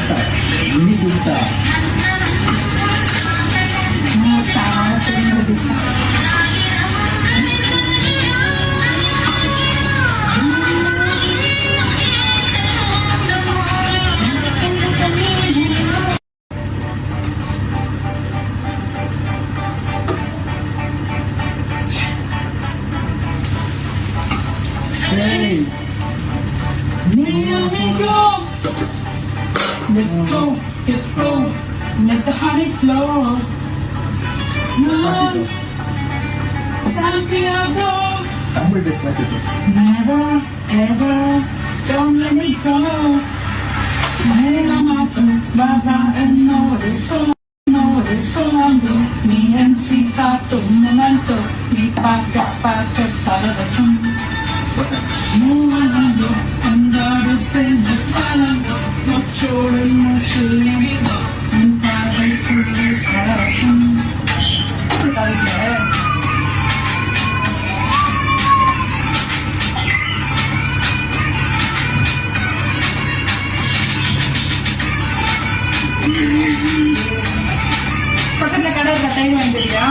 ini kita. Hey, me amigo, let's go, let the honey flow. No, Santiago, never ever, don't let me go. Baza and no, it's so long. Me and sweetheart, momento, me paga, para the sun. Movando, andare senza talento, nocciole, livido, un padre pure corazón. பக்கத்துல கடை இருக்க time வாங்கிறியா?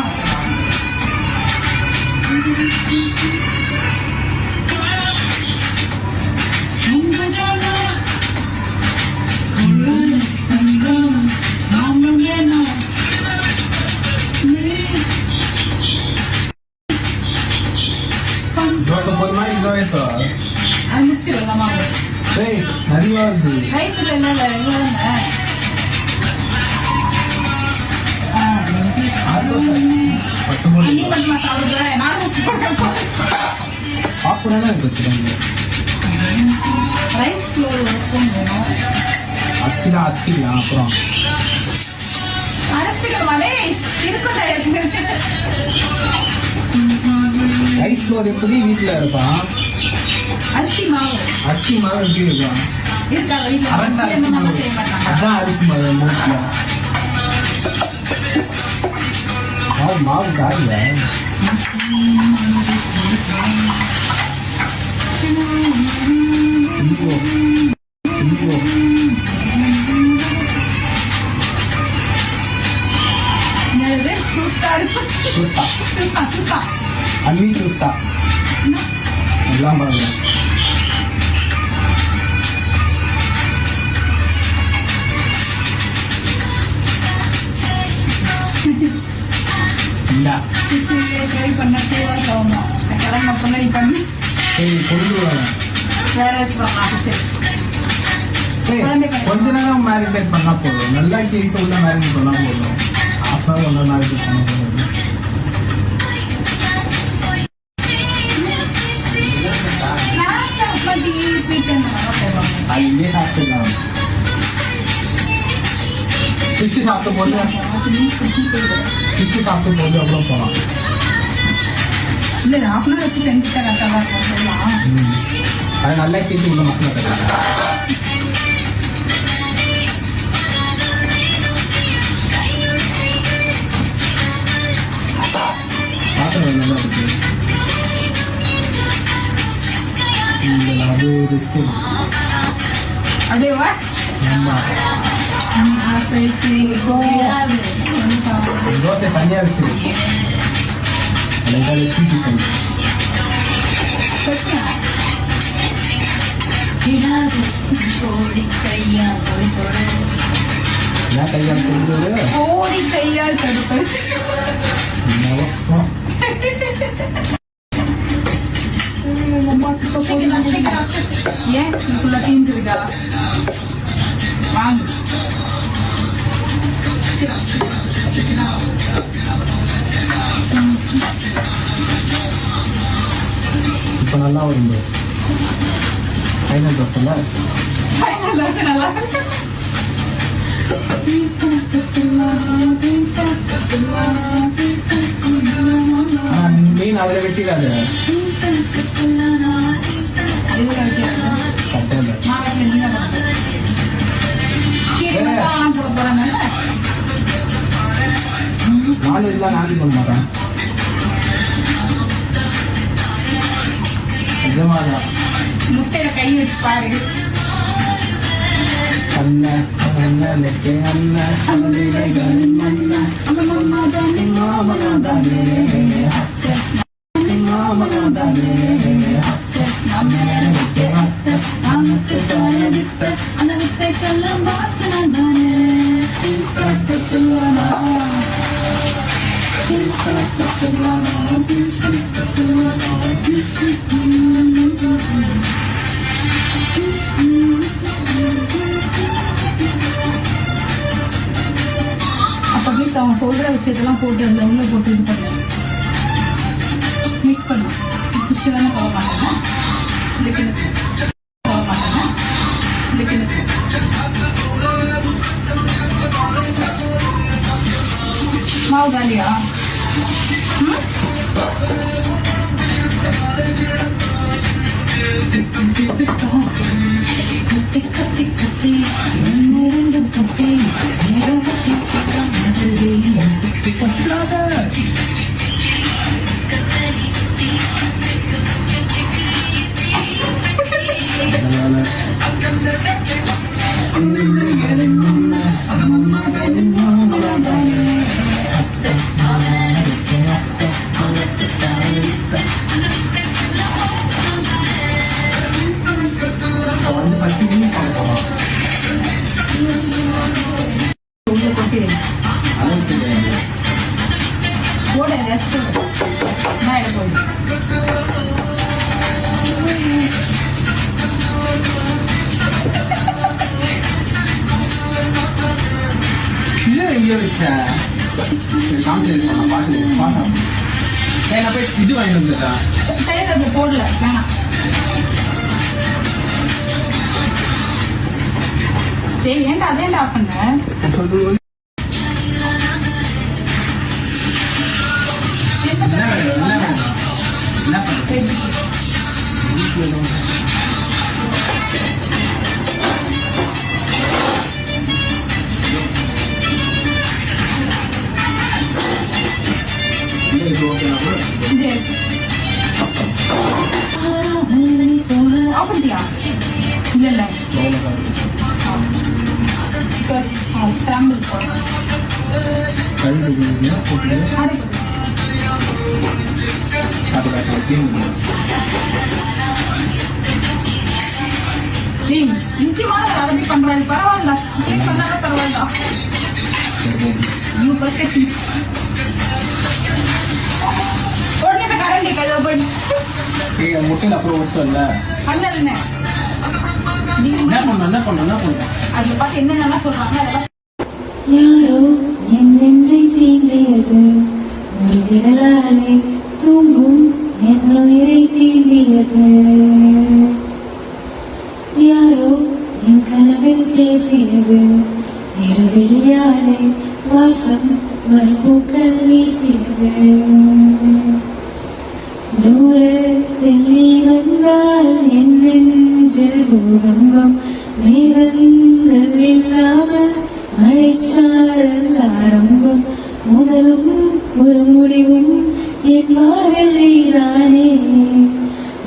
அப்புறம் rice floor எப்படி வீட்டுல இருப்பான்? அரிசி மாவு எப்படி இருக்கும்? அதான் அரிசி மாவு மூட்டுல மாவு காயில అన్నీ చూస్తా எல்லாம் பாருங்க. கொஞ்ச நேரம் மேரினேட் பண்ணா போதும். நல்லா கேட்டு உள்ள மேரினேட் பண்ணா போதும். Half an hour one marinate பண்ணா போதும். இங்கே சாப்பிட்டுக்கலாம். ஃபிஷ் சாப்பிடும் போது எவ்வளோ போகலாம்? இல்லை ஹாஃப் அன் ஹவர் வச்சு செஞ்சுட்டா கரெக்டாக இருக்கும் சொல்லலாம். அது நல்லா கேட்டு உள்ள மசாலா தருவாங்க. பாத்திரம் நல்லா இருக்கு. அது ரிஸ்க் அப்படியே தோசை தனியா வச்சு கையால் தடுப்பது ஏன் இதுக்குள்ள தீந்துருக்கா? வாங்க இப்ப நல்லா வரும். ஃபைனல் ட்ரெஸ் நல்லா மீன் அதில் வெட்டிடாது. நான்வெஜ்லாம் நானே பண்ண மாட்டேன். நிஜமாதான் முட்டையில கை வச்சு பாரு. அப்ப வீட்டு அவன் சொல்ற விஷயத்தெல்லாம் போட்டு அதுல உள்ள போட்டு இது பண்ணு, மிக்ஸ் பண்ணு. குஷியான போக மாட்டேன், இந்த கிணத்து போக மாட்டேன், இந்த கிணத்து மாவு காலியா? போட ரெஸ்ட் மேலே போடு. இது வாங்கி வந்துட்டா போடல வேணாம். ஏன்டா அதேண்டா ஆஃப் பண்ண? இல்ல இல்ல ஸ்கிராம்பிள் நிச்சயமான அரபி பண்றாரு, பரவாயில்ல பண்ணாலும் பரவாயில்ல. உடனே கரண்டி கழுவ போய் முட்டையில் அப்புறம் ஒட்டல பண்ணல அதுல பார்த்து என்னென்ன சொல்றாங்க அதெல்லாம். யாரோ என் நெஞ்சை தீண்டியது, ஒரு விரலாலே தூங்கும் என் உயிரை தீண்டியது. யாரோ என் கனவில் பேசியது, இருவிழியாலே வாசம் மறுபூக்கள் வீசியது. தூரத்தில் நீ வந்தால் என் நெஞ்சில் பூகம்பம், மேகங்கள் இல்லாமல் மழைச்சாரல் ஆரம்பம். முதலும் ஒரு முடிவும் என் வாழ்வில் நீதானே.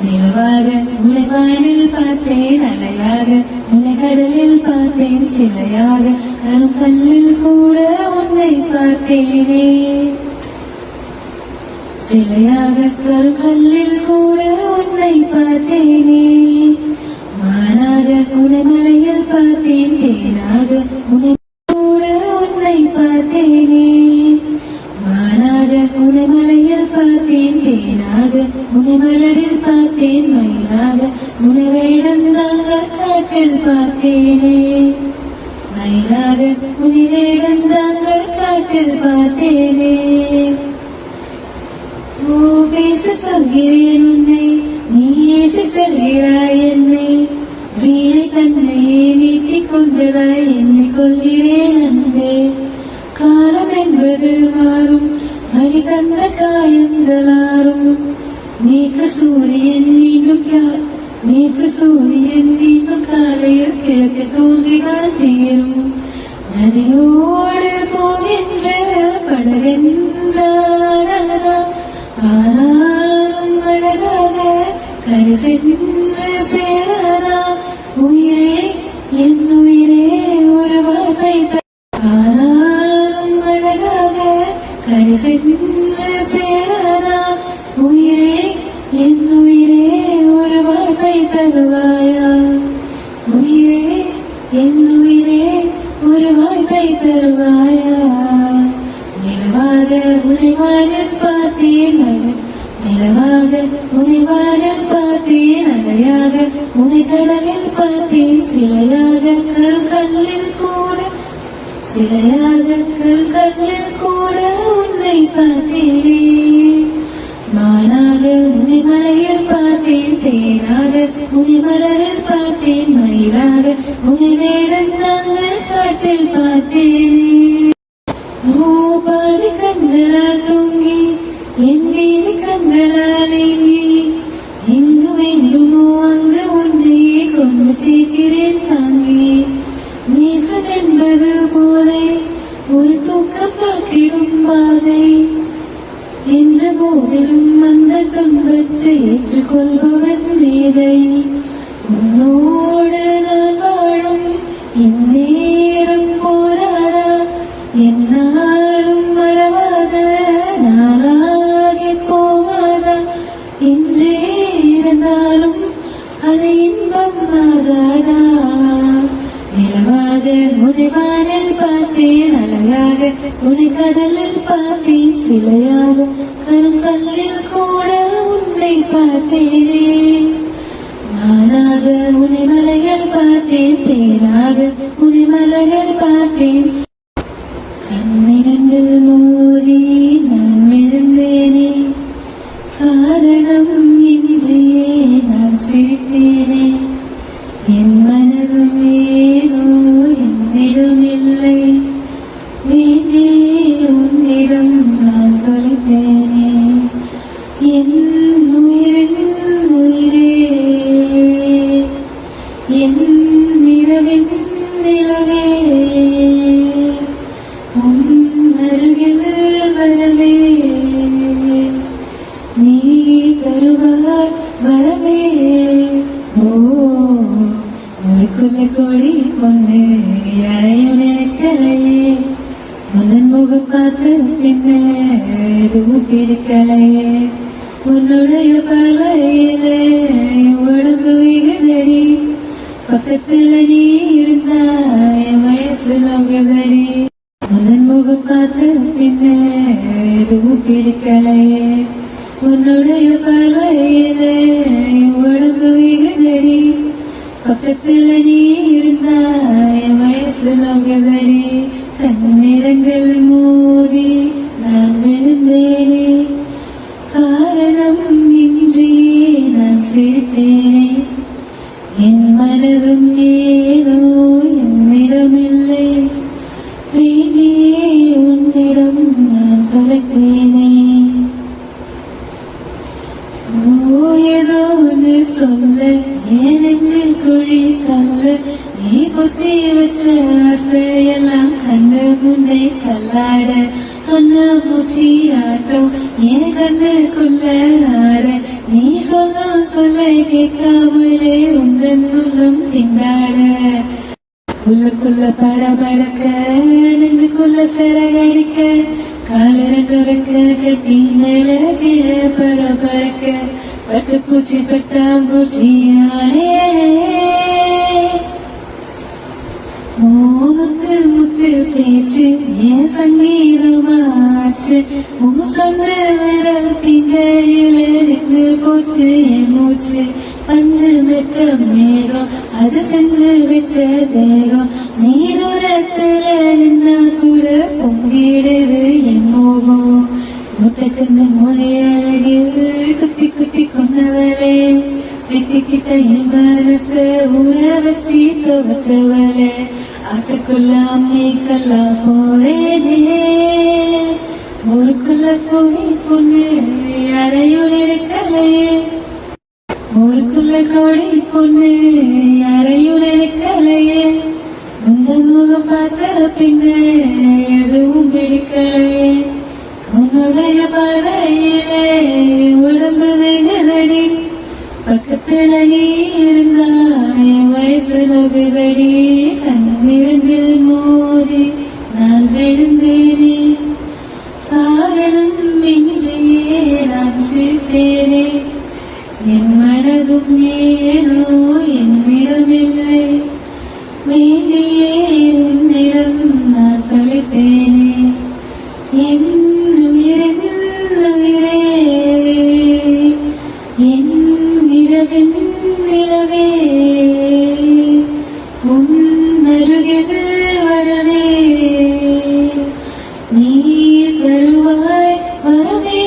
நிலவாக உன்னை வானில் பார்த்தேன், அலையாக உன்னை கடலில் பார்த்தேன், சிலையாக கருங்கல்லில் கூட உன்னை பார்த்தேனே. சிலையாக கருங்கல்லில் கூட உன்னை பார்த்தேனே. மானாக உன்னை மலையில் பார்த்தேன், தேனாக உன்னை கூட உன்னை பார்த்தேனே. மானாக உன்னை மலையில் பார்த்தேன், தேனாக உன்னை மலரில் பார்த்தேன், மயிலாக உன்னை வேடந்தாங்க காட்டில் பார்த்தேனே. மயிலாக உன்னை வேடந்தாங்க காட்டில் பார்த்தேனே. பேச சொல்கிறேன் உன்னை, நீ ஏசி சொல்கிறாய் என்னை. வீணை தன்னையே நீட்டிக் கொண்டதாய் என்னை கொள்கிறேன் அன்பே. காலம் என்பது மாறும், வழி தந்த காயங்களாரும். மேற்கு சூரியன் மீண்டும் காலையில் கிழக்கு தோன்றிதான் தீரும். நதியோடு போகின்ற படகென்றானா, ஆனாலும் அழகாக கரை சென்று சேரானா. உயிரே என் உயிரே தருவாயா உயிரே என் உயிரே ஒரு வாய்ப்பை தருவாயா நிலவாக உனைவானில் பார்த்தேன் நிலவாக உனைவானில் பார்த்தேன் அலையாக உனை கடலில் பார்த்தேன் சிலையாக கருங்கல்லில் கூட உன்னை பார்த்தேனே மானாக உன்னை மலையில் பார்த்தேன் தேனாக உன்னை மலரில் பார்த்தேன் மயிலாக உன்னை வேடன் நாங்கள் காட்டில் பார்த்தேனே ஓ பாதி கண்களால் தூங்கி என் மீது கண்களால் ஏங்கி எங்கு வேண்டுமோ அங்கு உன்னையே கொண்டு சேர்க்கிறேன் தாங்கி நேசம் என்பது போதை ஒரு தூக்கம் காக்கிடும் பாதை என்ற போதிலும் அந்த துன்பத்தை ஏற்றுக்கொள்பவன் மேதை உன்னோடு நான் வாழும் இந்நேரம் போராடா என்னாலும் மறவாத நாளாகி போகாதா இன்றே இருந்தாலும் அது இன்பம் ஆகாதா நிலவாக உனைவானில் பார்த்தேன் அலையாக உனை கடலில் பார்த்தேன் சிலையாக கருங்கல்லில் கூட உன்னை பார்த்தேனே நானாக உனை மலையில் பார்த்தேன் தேனாக உனை மலையில் பார்த்தேன் கண்ணிரண்டில் மோதி நான் விழுந்தேனே காரணம் இன்றியே நான் சிரித்தேனே என் மனதும் ஏனோ என்னிடமில்லை வேண்டே உன்னிடம் நான் தொலைத்தேனே என் உயிரின் உயிரே என் நிலவின் நிலவே உன் அருகில் வரவே நீ தருவாய் வரவே ஓ ஒரு கொடி பொண்ணு யாரையும் நினைக்கலையே முதன் முகம் பார்த்து பின்ன எதுவும் பிடிக்கலையே உன்னுடைய பார்வையிலே உடம்பு விகுதடி பக்கத்துல நீ இருந்தாய் வயசு நோகுதடி முதன் முகம் பார்த்து பின்ன எதுவும் பிடிக்கலையே உன்னுடைய பார்வையிலே உடம்பு விகுதடி பக்கத்துல நீ இருந்தாய் வயசு நோகுதடி கண்ணிரங்கள் மோதி நான் விழுந்தேனே காரணம் இன்றியே நான் சிரித்தேனே என் மனதும் ஏனோ என்னிடமில்லை வேண்டியே உன்னிடம் நான் தொலைத்தேனே ஓ ஏதோ ஒன்று சொல்ல என் நெஞ்சில் குழி கல்ல நீ புத்தி வச்ச ஆசையெல்லாம் கண்ணு முன்னே கல்லாட கண்ணா மூச்சி ஆட்டம் என் கண்ணுக்குள்ள ஆட நீ சொல்லும் சொல்ல கேட்காமலே உந்தன் உள்ளம் திண்டாட உள்ளுக்குள்ள படபடக்க நெஞ்சுக்குள்ள சிறகடிக்க கால ரெண்டுறக்க கட்டி மேல கீழே பரபரக்க பட்டுப்பூச்சி பட்டாம்பூச்சியானே முத்து முத்து பேச்சு என் சங்கீதமாச்சு உன் சொந்த விரல் திங்கையில நின்று போச்சு என் மூச்சு பஞ்சு மெத்த மேகம் அது செஞ்சு வச்ச தேகம் நீ தூரத்துல நின்னா கூட பொங்கிடுது என் மோகம் முட்டைக்கண்ணு மொழி அழகில் குத்தி குத்தி கொண்டவளே சிக்கிக்கிட்ட என் மனச ஊற வச்சு துவச்சவளே ஆத்துக்குள்ள அம்மிக்கெல்லாம் போறேனே ஊருக்குள்ள போய் பொண்ணு யாரையும் எடுக்கலையே ஊருக்குள்ள கோடி பொண்ணு யாரையும் நினைக்கலையே உந்த முகம் பார்த்த பின்ன எதுவும் பிடிக்கலையே உன்னுடைய பார்வையிலே உடம்பு வெகுதடி பக்கத்துல நீ இருந்தாய் வயசு நோகுதடி கண்ணிரண்டில் மோதி நான் விழுந்தேனே காரணம் இன்றியே நான் சிரித்தேனே என் மனதும் ஏனோ என்னிடமில்லை வேண்டியே உன்னிடம் நான் தொலைத்தேனே என் உயிரின் உயிரே என் இரவின் நிலவே உன் அருகில் வரவே நீ தருவாய் வரவே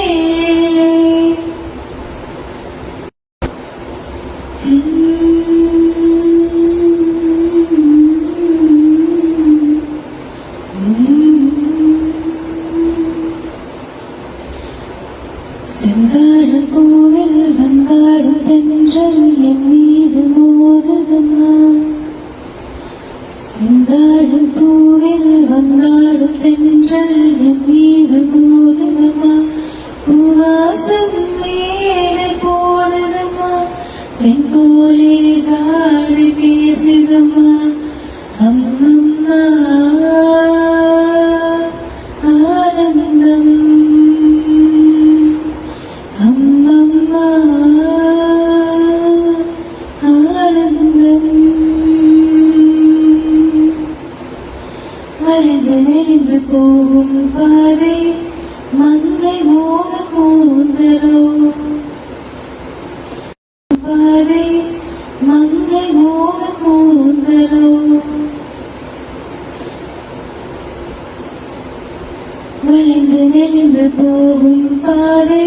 செந்தாழம் பூவில் வந்தாடும் தென்றல் என் மீது மோதுதம்மா செந்தாழம் பூவில் வந்தாடும் தென்றல் என் மீது மோதுதம்மா பூவாசம் மேடை போடுதம்மா பெண் போலே ஜாடை பேசுதம்மா அம்மம்மா ஆனந்தம் அம்மம்மா ஆனந்தம் வளைந்து நெளிந்து போகும் பாதை மங்கை மோக கூந்தலோ பாதை மங்கை மோக கூந்தலோ வளைந்து நெளிந்து போகும் பாதை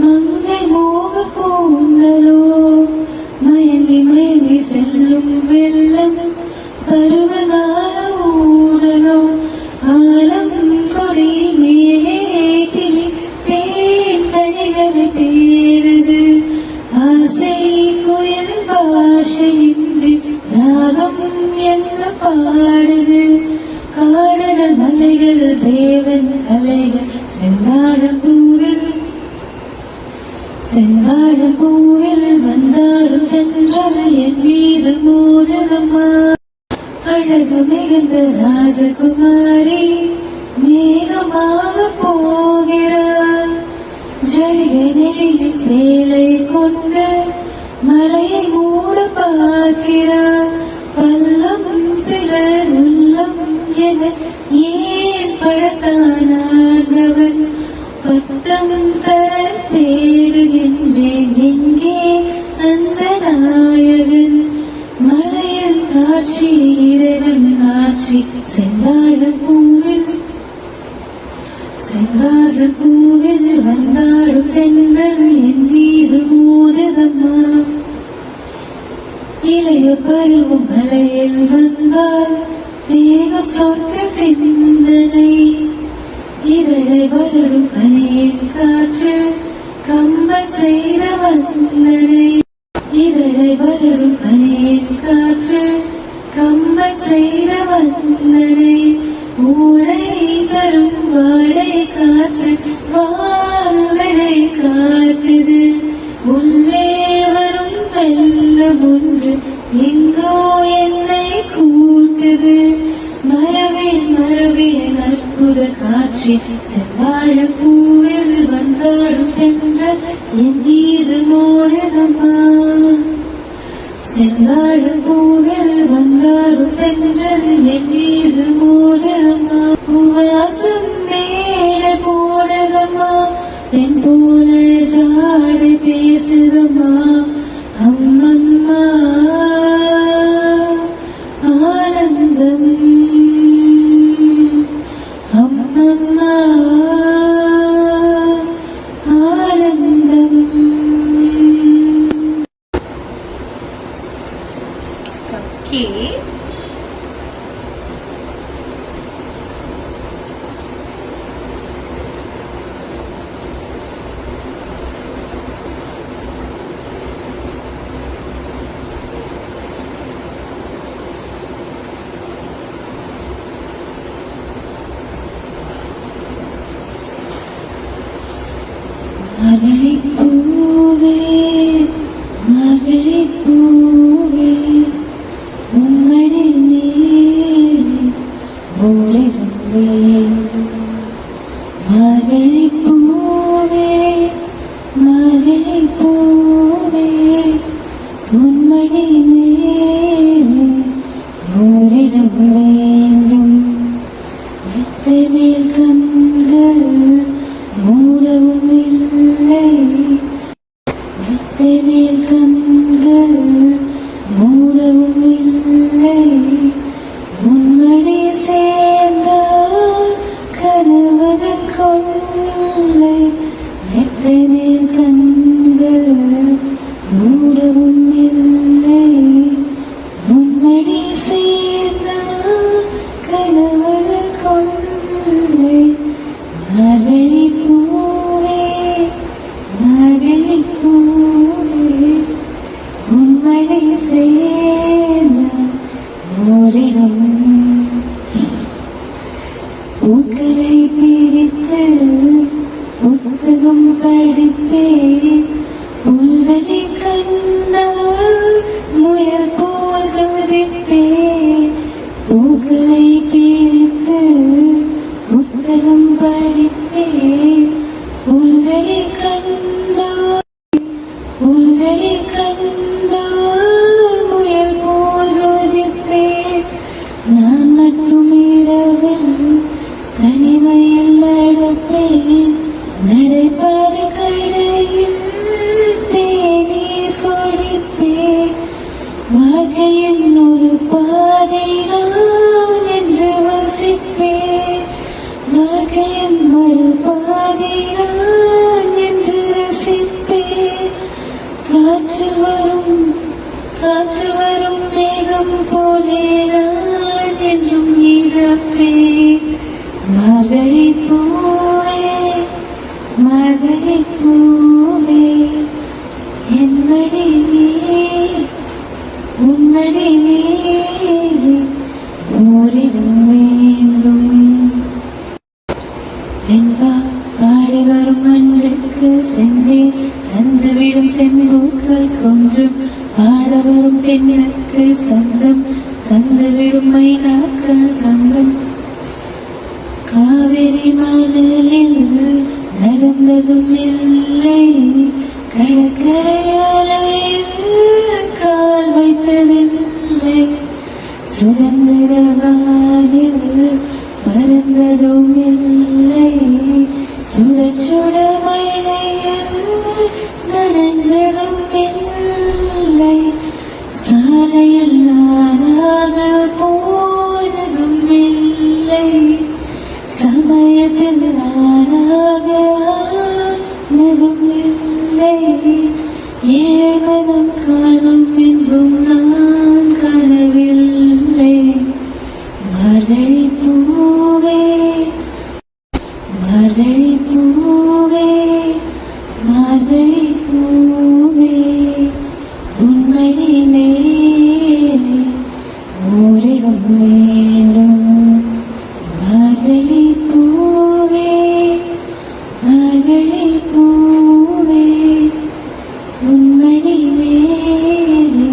மங்கை மோக கூந்தலோ மயங்கி மயங்கி செல்லும் வெள்ளம் பருவநாள ஊடலோ ஆலம் கொடி மேலே கிளி தேன் கனிகளை தேடுது ஆசை குயில் பாஷையின்றி ராகம் என்ன பாடுது காடுகள் மலைகள் தேவன் கலைகள் செந்தாழம் பூவில் வந்தாடும் தென்றல் என் மீது மோதுதம்மா அழகு மிகுந்த ராஜகுமாரி மேகமாக போகிறார் ஜெய நிலையில் சேலை கொண்டு மலையை மூட பார்க்கிறார் பல்லம் சிலர் உள்ளம் என ஏன் படத்தான் ஆண்டவன் பட்டம் தர தேடுகின்றேன் எங்கே அந்த நாயகன் மலையில் காட்சி இறைவன் ஆட்சி செந்தாழம் பூவில் வந்தாடும் தென்றல் என் மீது மோதுதம்மா இளைய பருவம் மலையில் வந்தால் தேகம் சொர்க்க சிந்தனை இதழை வருடும் பனியின் காற்று கம்பன் செய்த வந்தனை இதழை வருடும் பனியின் காற்று கம்பன் செய்த வந்தனை ஊடை தரும் வாடை காற்று வானுலகை காட்டுது உள்ளே வரும் வெள்ளம் ஒன்று எங்கோ என்னை கூட்டுது மரவேன் அற்புத காட்சி செவ்வாழம் பூவில் வந்தாடும் தென்றல் என் மீது மோதுதம்மா செவ்வாழம் பூவில் வந்தாடும் தென்றல் என் மீது மோதுதம்மா பூவாசம் மேடை போடுதம்மா பெண் போல ஜாடை பேசுதம்மா அம்மம்மா ஆனந்தம் அம்மம்மா ஆனந்தம் Okay. மெத்தனில் கண்கள் மூடவும் இல்லை உன்மடி சேர்ந்தால் கனவுகள் கொள்ளை மெத்தனில் கண்கள் மூடவும் இல்லை உன்மடி சேர்ந்தால் கனவுகள் கொள்ளை மார்கழி பூவே மார்கழி பூவே உன்மடி சேர்ந்த ஓரிடம் பூக்களை பிரித்து புத்தகம் படிப்பேன் புல்வெளி கண்டால் முயல் போல் கவிதைப்பேன் பூக்களை பிரித்து புத்தகம் படிப்பேன் புல்வெளி கண்டால் முயல் போல் கவிதைப்பேன் நான் மட்டும் இரவில் தனிமையில் நடப்பேன் நடைபாத கடையில் தேநீர் குடிப்பேன் வாழ்க்கையின் ஒரு பாதை நான் என்று வசிப்பேன் வாழ்க்கையின் ஒரு பாதை நான் என்று ரசிப்பேன் காற்று வரும் மேகம் போலே நான் என்றும் இறப்பேன் மார்கழி பூவே மார்கழி பூவே என்னடி நீ உன்மடி நீ ஓரிடம் வேண்டும் என்பா பாடி வரும் மண்ணுக்கு சென்றேன் தந்துவிடும் செம்பூக்கள் கொஞ்சம் பாட வரும் பெண்ணுக்கு சங்கம் தந்துவிடும் மைனாக்கள் சங்கம் காவிரி மணலில் நடந்ததும் இல்லை கடற்கரையாலையில் கால் வைத்ததில்லை சுதந்திர வானில் பறந்ததும் இல்லை சுட சுட மழையில் நடந்ததும் இல்லை சாலையில் நானாக போனதும் இல்லை சமயத்தில் நானாக ஆனதும் இல்லை ஏமனம் காணும் என்பும் நான் காணவில்லை மார்கழி பூவே மார்கழி பூவே மார்கழி பூவே உன்மடி மேலே ஓரிடம் வேண்டும் மார்கழி பூவே மார்கழி பூவே உன்மடி மேலே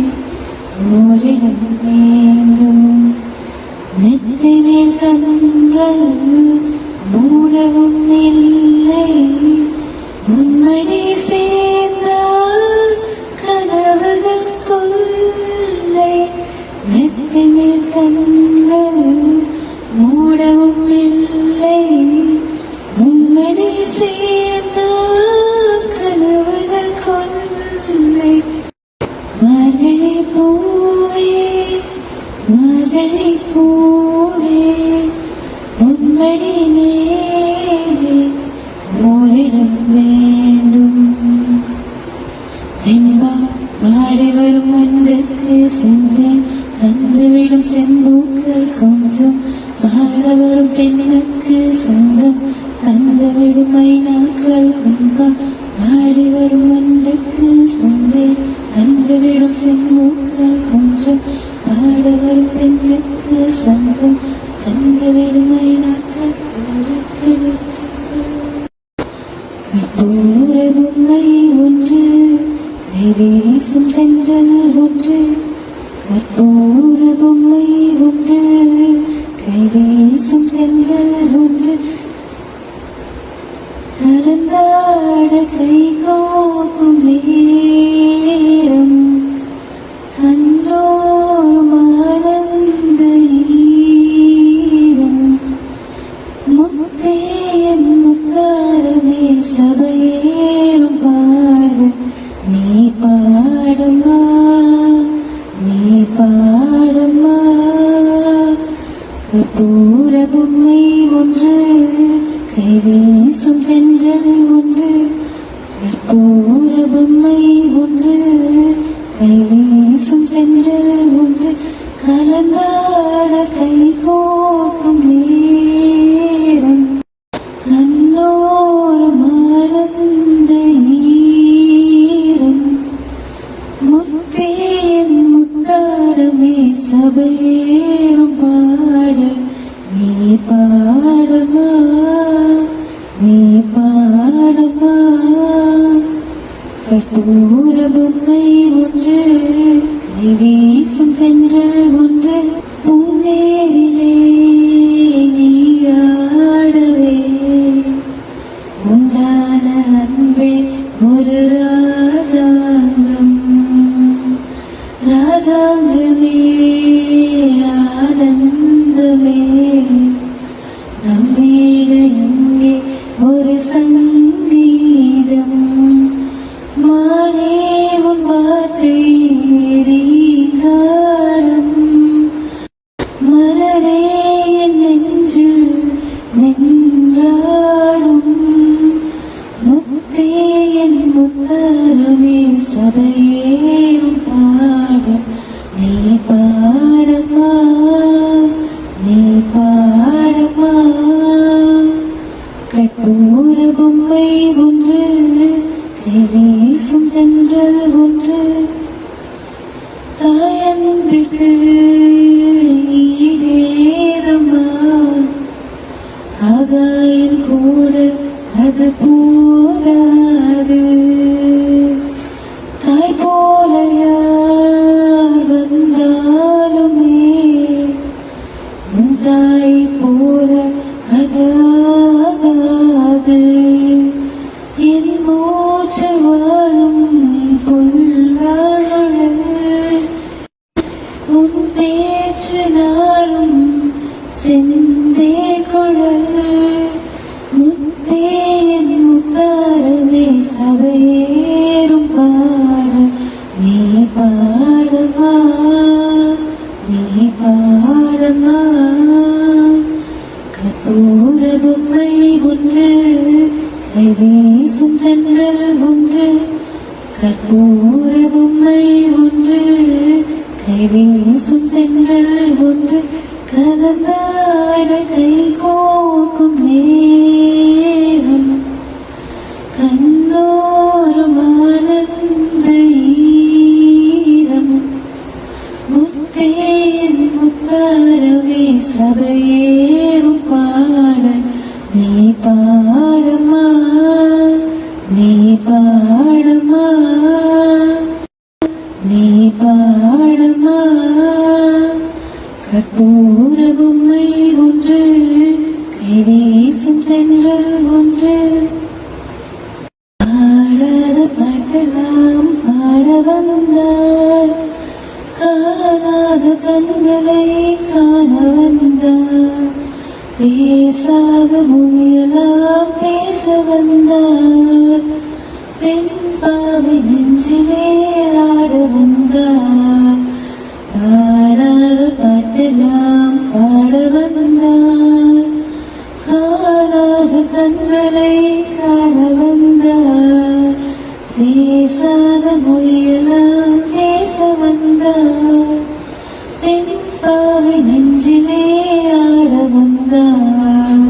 ஓரிடம் வேண்டும் மெத்தனில் கண்கள் மூடவும் இல்லை உன்மடி சேர்ந்தால் கனவுகள் கொள்ளை மெத்தனில் கண்கள் மூடவும் இல்லை உன்மடி சேர்ந்தால் கனவுகள் கொள்ளை மார்கழி பூவே மார்கழி பூவே உன்மடி மேலே ஓரிடம் வேண்டும் என்பா பாடி வரும் மண்ணுக்கு சென்றேன் தந்துவிடும் செம்பூக்கள் கொஞ்சம் பாட வரும் பெண்ணுக்கு சொந்தம் தந்துவிடும் மைனாக்கள் என்பா பாடி வரும் மண்ணுக்கு சென்றேன் தந்துவிடும் செம்பூக்கள் கொஞ்சம் பாட வரும் பெண்ணுக்கு சொந்தம் தந்துவிடும் மைனாக்கள் கற்பூர பொம்மை ஒன்று கைவீசும் தென்றல் ஒன்று கற்பூர பொம்மை ஒன்று கைவீசும் தென்றல் ஒன்று கலந்தாட கை கோக்கும் நேரம் கண்ணோரும் ஆனந்த ஈரம் முத்தேயம் முத்தாரமே சபையேறும் பாட நீ நீ பாடம்மா நீ பாடம்மா கற்பூர பொம்மை ஒன்று கைவீசும் பெண்கள் ஒன்று கற்பூர பொம்மை ஒன்று கைவீசும் பெண்கள் ஒன்று கலந்தாட கை கோக்கும் நேரம் கண்ணோரம் ஆனந்த ஈரம் முத்தேன் முத்தாரமே சபையேறும் பாட நீ பாடமா நீ பாடமா கற்பூர பொம்மை ஒன்று கைவீசும் பெண்கள் ஒன்று பூந்தேரிலே நீயாடவே உண்டான அன்பே ஒரு ராஜாங்கம் ராஜாங்கமே ஆனந்தமே நம் வீடு எங்கே ஒரு சங்கீதம் மானே உன் வார்த்தை ரீங்காரம் மலரே என் நெஞ்சில் நின்றாடும் முத்தே என் முத்தாரமே சதையேறும் பாட நீ பாடமா நீ பாடமா கற்பூர பொம்மை ஒன்று கைவீசும் தென்றல் ஒன்று தாயன்பிற்கு ஈடேதம்மா ஆகாயம் கூட அது போதாது தாய் போல யார் வந்தாலுமே உன் தாய் போல அது ஆகாது என் மூச்சு வாழும் புல்லாங்குழல் உன் பேச்சு நாளும் செந்தே குழல் முத்தே என் முத்தாரமே சபையேறும் பாட நீ பாடமா நீ பாடமா கற்பூர பொம்மை ஒன்று கைவீசும் தென்றல் ஒன்று கற்பூர பொம்மை ஒன்று கைவீசும் தென்றல் ஒன்று கலந்தாட கை கோக்கும் நேரம் கண்ணோரம் ஆனந்த ஈரம் முத்தேன் முத்தாரமே சபையேறும் பாட நீ பாடமா நீ பாடமா நீ பாடமா கற்பூர பொம்மை ஒன்று கைவீசும் தென்றல் ஒன்று பாடாத பாட்டெல்லாம் பாட வந்தார் காணாத கண்களை காண வந்தார் பேசாத மொழியெல்லாம் பேச வந்தார் பெண் பாவை நெஞ்சிலே ஆட வந்தார் பாடாத பாட்டெல்லாம் பாட வந்தார் காணாத கண்களை காண வந்தார் பேசாத மொழியெல்லாம் பேச வந்தார் பெண் பாவை நெஞ்சிலே ஆட வந்தார்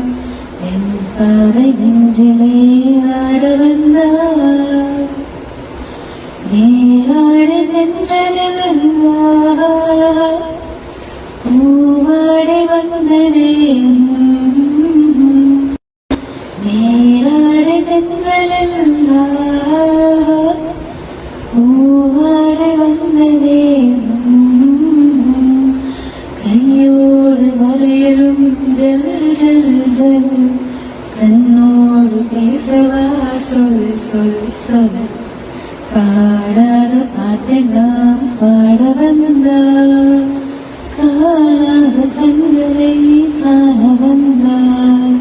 பெண் பாவை நெஞ்சிலே ஆட வந்தார் நீராடு தென்றலில் பூவாடை வந்ததே நீராடு தென்றலில் பூவாடை வந்ததே கையோடு வளையலும் ஜல் ஜல் ஜல் கண்ணோடு பேசவா சொல் சொல் சொல் பாடாத பாட்டெல்லாம் பாட வந்தார் காணாத கண்களை காண வந்தார்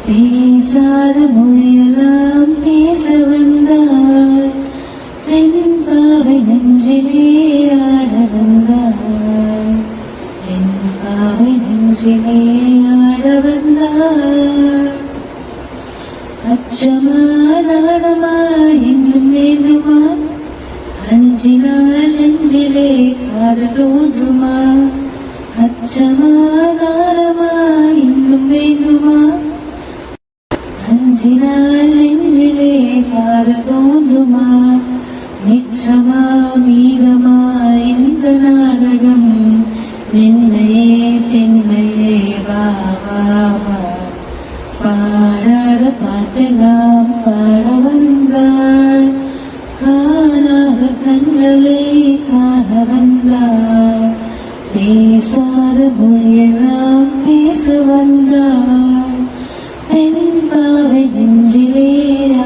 பேசாத மொழியெல்லாம் பேச வந்தார் பெண் பாவை நெஞ்சிலே ஆட வந்தாய் என் பாவை நெஞ்சிலே ஆட வந்தாய் அச்சமா நாணமா இன்னும் வேண்டுமா அஞ்சினால் நெஞ்சிலே காதல் தோன்றுமா அச்சமா நாணமா இன்னும் வேண்டுமா அஞ்சினால் நெஞ்சிலே காதல் தோன்றுமா நிச்சமா மீதமா இந்த நாடகம் என்னையே பெண்மையே வா வா வா பாடாத பாட்டெல்லாம் பாட வந்தாய் காணாத கண்களை காண வந்தாய் பேசாத மொழியெல்லாம் பேச வந்தாய் பெண் பாவை நெஞ்சிலே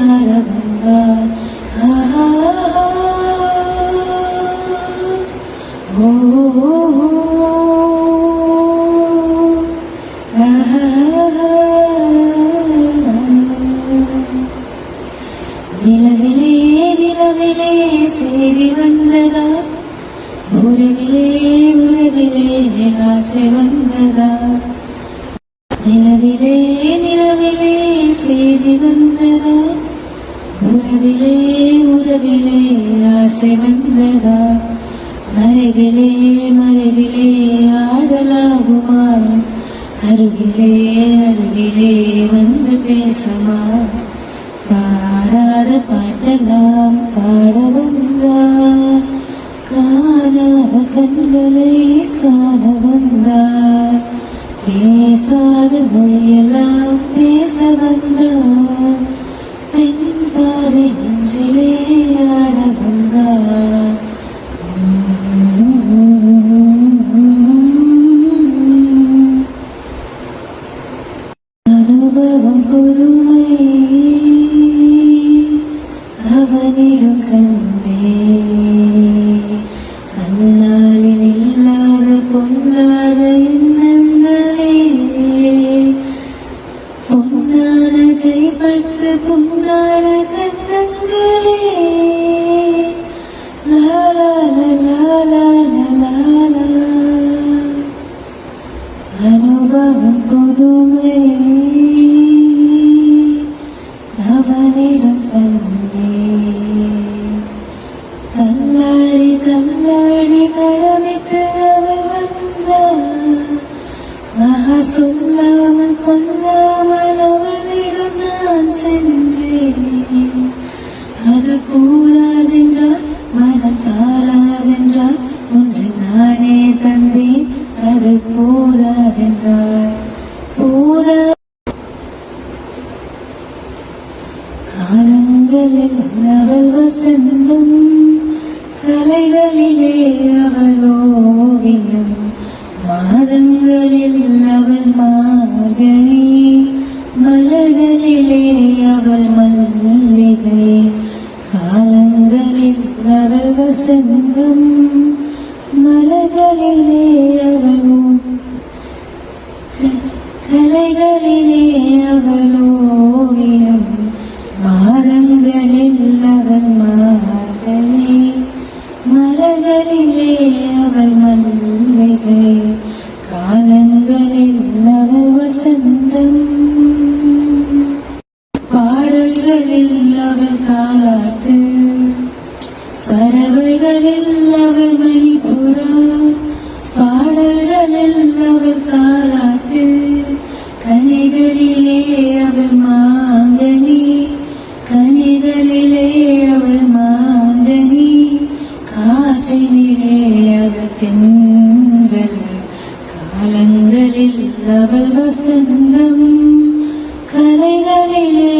ஆட வந்தாய் ஆஹா ஓ நிலவிலே நிலவிலே சேரி வந்ததா உறவிலே உறவிலே ஆசை வந்ததா நிலவிலே நிலவிலே சேரி வந்ததா உறவிலே உறவிலே ஆசை வந்ததா மறைவிலே மறைவிலே ஆடலாகுமா அருகிலே அருகிலே வந்து பேசமா பாடாத பாட்டெல்லாம் பாட வந்தார் காணாத கண்களை காண வந்தார் பேசாத மொழியெல்லாம் பேச வந்தார் பெண் பாதை நெஞ்சிலே ஆட வந்தார் அனுபவம் புதுமை அவனிடம் கண்டே அந்நாளில் இல்லாத பொல்லாத எண்ணங்களே பொன்னான கைப்பட்டு பொன்னான கண்ணங்களே லாலா லாலா லாலா அனுபவம் புதுமை அவனிடம் கண்டே கல்லாடி கல்லாடி கடமிட்டு அவள் வந்தார் ஆஹா சொல்லாமல் கொல்லாமல் அவளிடம் நான் சென்றேன் அது கூடாதென்றால் மனம் தாராதென்றால் ஒன்று நானே தந்தேன் அது போதாதென்றால் போதா காலங்களில் அவள் வசந்தம் கலைகளிலே அவள் ஓவியம் மாதங்களில் அவள் மார்கழி மலர்களிலே அவள் மல்லிகை காலங்களில் அவள் வசந்தம் மலர்களிலே அவள் கலைகளிலே அவள் ஓவியம் மாதங்களில் அவள் மார்கழி மலர்களிலே அவள் மல்லிகை காலங்களில் அவள் வசந்தம் பாடல்களில் அவள் காலாட்டு பறவைகளில் அவள் மணிப்புறா பாடல்களில் அவள் காலாட்டு கனிகளிலே அவள் மாங்கனி கனிகளிலே அவள் மாங்கனி காற்றினிலே அவள் தென்றல் காலங்களில் அவள் வசந்தம் கலைகளிலே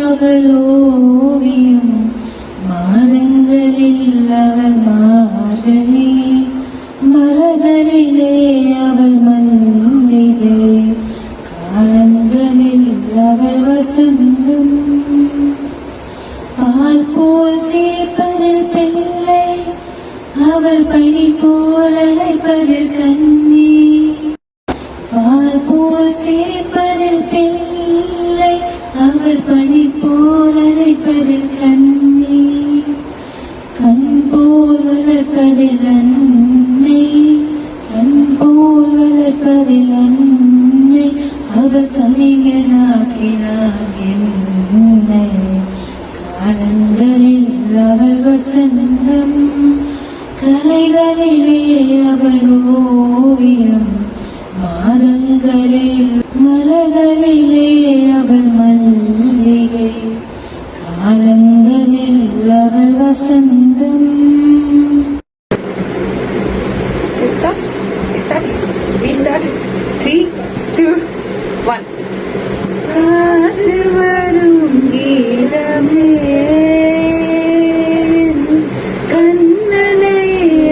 அவள் ஓவியம் மாதங்களில் அவள் மார்கழி மலர்களிலே அவள் மல்லிகை காலங்களில் அவள் வசந்தம் பால் போல் சிரிப்பதில் பிள்ளை அவள் பனி போல் அழைப்பதில் கண்ணி பால் போல் சிரிப்பதில் பிள்ளை அவள் பனி போல் அழைப்பதில் கண்ணி கண்ணி போல் வளர்ப்பதில் அன்னை, கண் போல் வளர்ப்பதில் அன்னை, அவர் கவிஞனாக்கினார் என்னை. காலங்களில் அவள் வசந்தம், கலைகளிலே அவள் ஓவியம், மாதங்களில் மலர்களிலே அவள் மல்லிகை, காலங்களில் அவள் வசந்தம். Restart. 3, 2, 1. காற்று வரும் கீதமே, கண்ணனை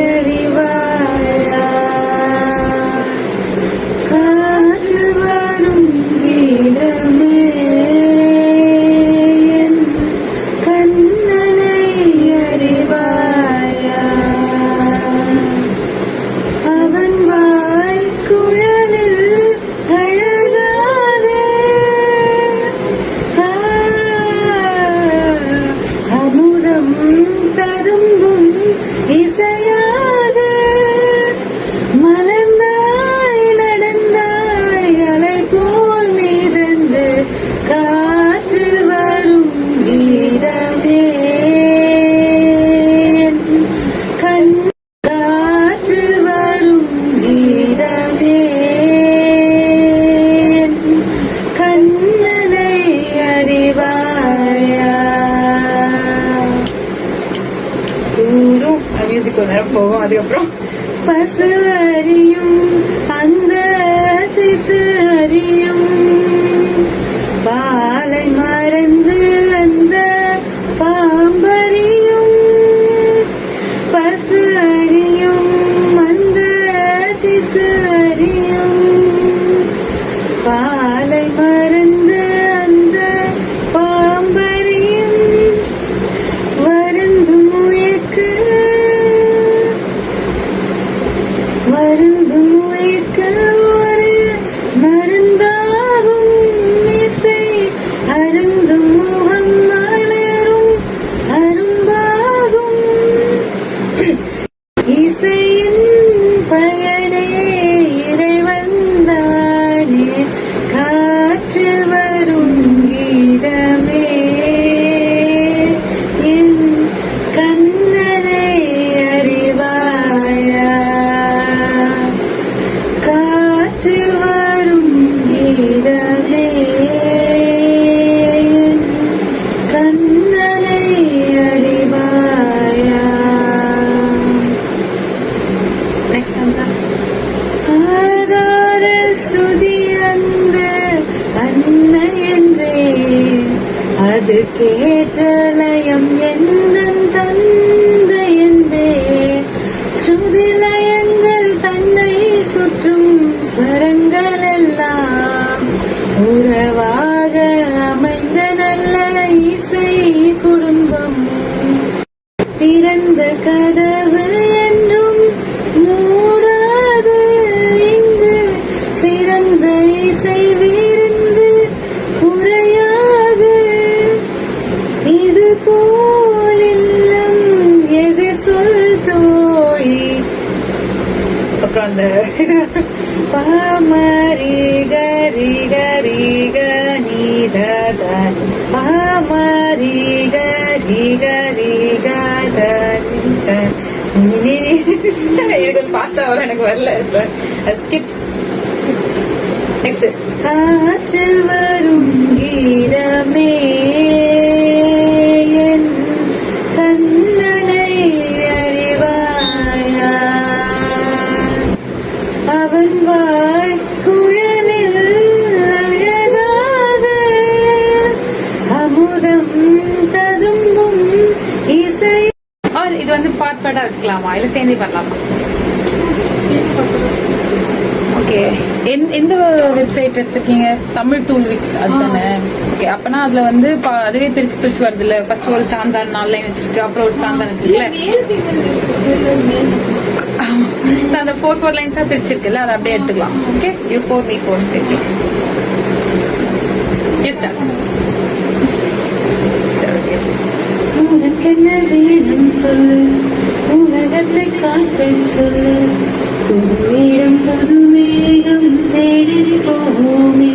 அறிவாயா? காற்று வரும் கீதமே, கண்ணனை அறிவாயா? அவன் வாய் குழலில் அழகாதே, அமுதம் ததும்பும் இசையாக, மலர்ந்தாய் நடந்தாய் அலை போல் மிதந்து, காற்றில் வரும் கீதமே, கண் காற்றில் வரும் கீதமே, கண்ணனை அறிவாயா? மியூசிக் கொஞ்ச நேரம் போகும், அதுக்கப்புறம் பசு அறியும் அந்த சிசு அறியும், பாலை மறந்து அந்த பாம்பறியும். பசு அறியும் அந்த சிசு அறியும், பாலை மறந்து அந்த பாம்பறியும். வருந்தும் உயிர்க்கு வருந்தும் உயிர்க்கு ஒரு மருந்தாகும் இசை, அருந்தும் முகம் மலரும் அரும்பாகும். இசையின் பயனே இறைவந்தானே, காற்றில் வரும் கீதமே, என் கண்ணனை அறிவாயா? காற்றில் வரும் கீதமே, என் கண்ணனை அறிவாயா? Next answer. ஆதார ஸ்ருதி அந்த அன்னை என்றே, அது கேட்டலயம் என்ன தந்தை என்பே. ஸ்ருதிலயங்கள் தன்னை சுற்றும் ஸ்வரங்கள் எல்லாம் உறவாக அமைந்த நல்ல இசை குடும்பம். திறந்த கதவு என்றும் மூடாது, இங்கு சிறந்த இசை விருந்து குறையாது. இது போல் இல்லம் எது சொல் தோழி. அப்புறம் அந்த பாமரி கரி கரி கனிதன், பாமரி கரி கரி கதன். இது கொஞ்சம் ஃபாஸ்டா வரும், எனக்கு வரல சார். ஸ்கிப். நெக்ஸ்ட். காற்றில் வரும் கீதமே, என் கண்ணனை அறிவாயா? அவன் வாய் குழலில் அழகாக, அமுதம் ததும்பும் இசை. ஆர் இது வந்து பாட்டா வச்சுக்கலாமா, இல்ல சேர்ந்தே பண்ணலாமா? ஓகே. எந்த வெப்சைட் எடுத்துருக்கீங்க? தமிழ் டூல் விக்ஸ் அதுதானே? ஓகே, அப்பனா அதுல வந்து அதுவே பிரிச்சு வருது இல்ல. ஃபர்ஸ்ட் ஒரு ஸ்டான்ஸா 4 லைன் வச்சிருக்கு, அப்புறம் ஒரு ஸ்டான்ஸா வச்சிருக்குல்ல. அந்த 4 லைன்ஸா பிரிச்சிருக்குல்ல, அதை அப்படியே எடுத்துக்கலாம். ஓகே, U4 V4 உனக்கென்ன வேணும் சொல்லு, உலகத்தை காட்டச் சொல்லு புது இடம் புது மேகம் தேடி போவோமே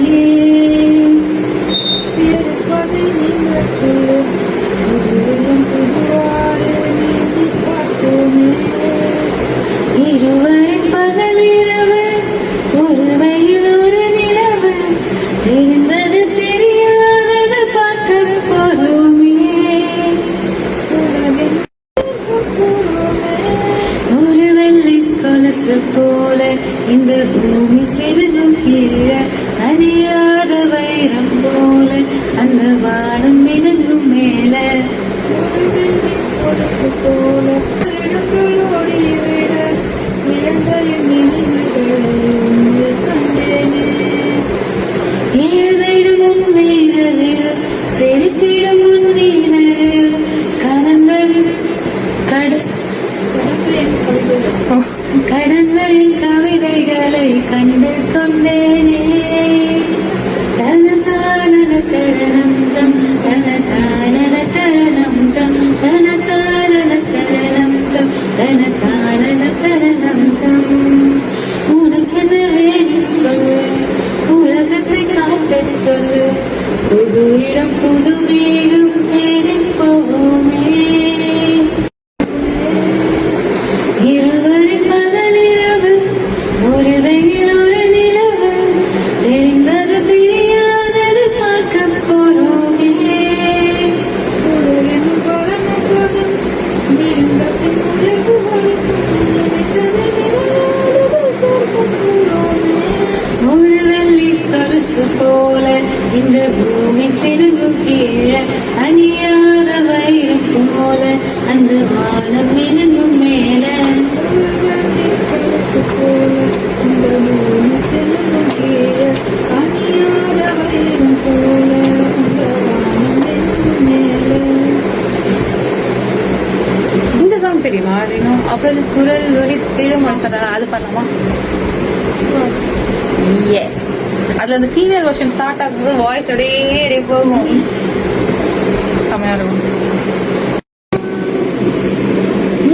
இருப்பதை நீங்கள் சொல்லு புது இடம் புது ஆறு நீதி பார்ப்போமே இருவரின் பகலிரவு ஒரு வெயில் ஒரு நிலவு தெரிந்தது தெரியாதது பார்க்க போறோமே ஒரு வெள்ளி கொலுசு போல இந்த பூமி சிறுகும் கீழே அறியாத வைரம் போல அந்த வானம் மினங்கும் மேல ஒரு வெள்ளி கொலுசு போல ஓடி விட இளங்களின் நினைவுகளை உண்டு கண்டேனே எழுதிடும் உன் வீரலில் செலுத்திடும் உன் நீரில் கடந்தலின் கடந்தலின் கவிதைகளை கண்டு கொண்டேனே தனதான தரணம் தம் தனதான தரணம் தம் தனதான தரணம் தம் தனதான தரணம் தம் உனக்கென வேணும் சொல்லு உலகத்தை காட்டச் சொல்லு புது இடம் புது மேகம் தேடி போவோமே இருவரின் பகலிரவு ஒரு வெயில் ஒரு நிலவு தெரிந்தது தெரியாதது பார்க்க போறோமே ஒரு வெள்ளி கருசு போல இந்த பூமி சிறுகு கீழே அணியாத வயிறு போல அந்த வானம் மினுங்கும் மேல போல இந்த பூமி சிறுகு கீழே அணியாத வயிறு போல அந்த வானம் மினுங்கும் மேல இந்த சாங் தெரியுமா வேணும் அவள் குரல் ஒலித்திடும் அது பண்ணலாமா எஸ் அதுல அந்த ஃபீமேல் வெர்ஷன் ஸ்டார்ட் ஆகும்போது வாய்ஸ் அப்படியே போகும் செமையா இருக்கும்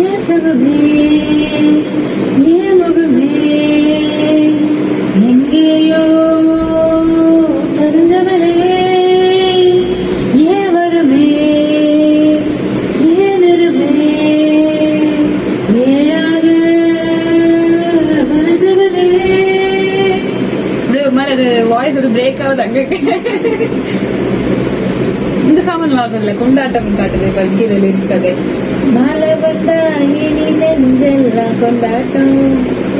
ஏன் சகமே ஏன் முகமே எங்கேயோ தெரிஞ்சவரே ஏன் வருமே ஏன் இருமே ஏழாக வரைஞ்சவரே அப்படியே ஒரு மாதிரி அது வாய்ஸ் ஒரு பிரேக் ஆகுது அங்க இந்த சாங் நல்லா இருக்கும் இல்ல கொண்டாட்டம் காட்டுது கல்கி லிரிக்ஸ் அது மழை வந்தா இனி நெஞ்செல்லாம் கொண்டாட்டம்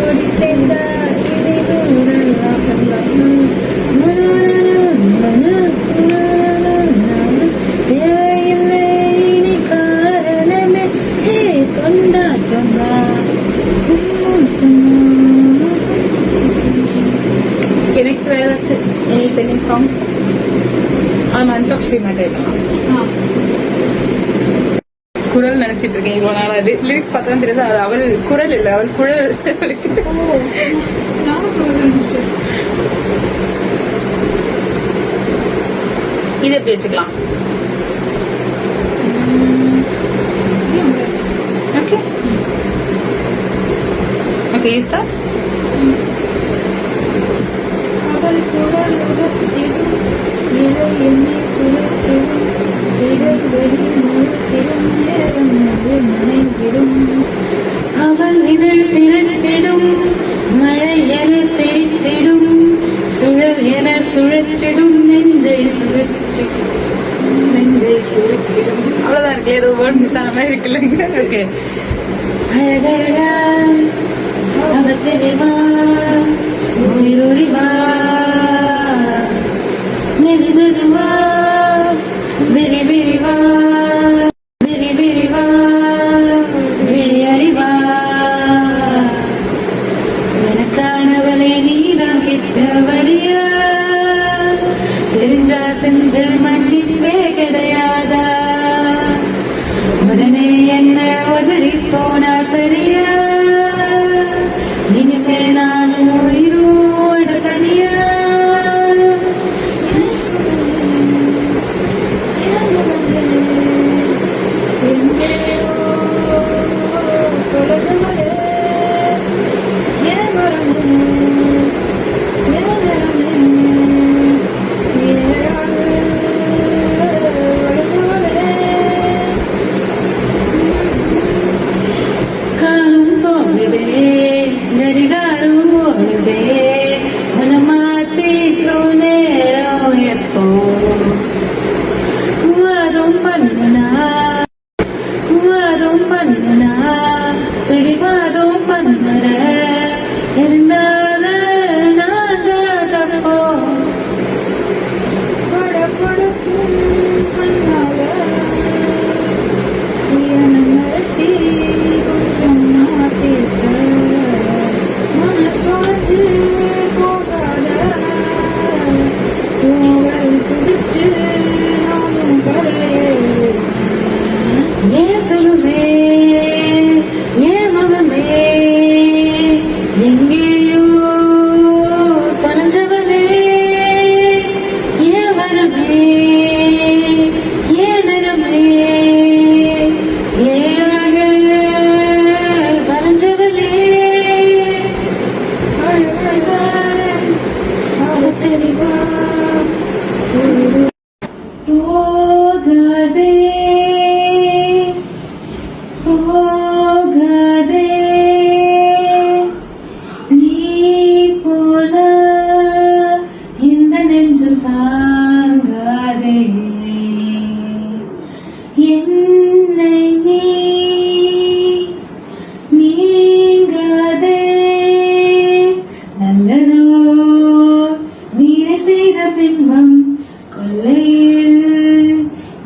ஓடி சேர்ந்தா இனி தூரெல்லாம் கொண்டாட்டம் தேவையில்லை இனி காரணமே ஹே கொண்டாட்டம் நெக்ஸ்ட் வேற ஏதாச்சும் எனி பெண்டிங் சாங்ஸ் ஆமா அன்டாக்ஸ்ரீ மேட்டர் குரல் நினைச்சிட்டு இருக்கேன் இவ்வளவு நாளா லிரிக்ஸ் பார்த்தா தெரியுது அது அவள் குரல் இல்ல அவள் குழல் இது எப்படி வச்சுக்கலாம் ஓகே ஓகே யூ ஸ்டார்ட் அவள் குரல் உதத்திடும் இழை என்னை துளைத்திடும் இடர் வெடி முழுத்திடும் நேரம் அது நனைந்திடும் அவள் இதழ் திரட்டிடும் மழை என தெரித்திடும் சுழல் என சுழற்றிடும் நெஞ்சை சுழற்றிடும் அவ்வளவுதான் இருக்கு ஏதோ வேர்ட் மிஸ் ஆன மாதிரி இருக்குல்ல ஓகே அழகழகா அவ தெரிவா உயிருரிவா மெது மெதுவா விரி விரிவா விரி விரிவா விழி அறிவா எனக்கானவளை நீதான் கிட்ட வரியா தெரிஞ்சா செஞ்ச மன்னிப்பே கிடையாதா உடனே என்ன உதறி காலம் போகுதே கடிகாரம் ஓடுதே மனமாத்திக்கும் நேரம் எப்போ அதுவும் பண்ணுனா பிடிவாதம் பண்ணுற இருந்தால நான் தான் தப்போ ஏன் சொல்லுவே ஏன் மகமே எங்கேயோ தொலைஞ்சவனே ஏன் வரமே ஏன் நிறமே ஏழாக கலைஞ்சவனே அழுவாய் அவ தெரிவா போகாதே போகாதே நீ போல இந்த நெஞ்சம் தாங்காதே என்னை நீ நீங்காதே நல்லதோ வீணை செய்த பின்பம் கொல்லையில்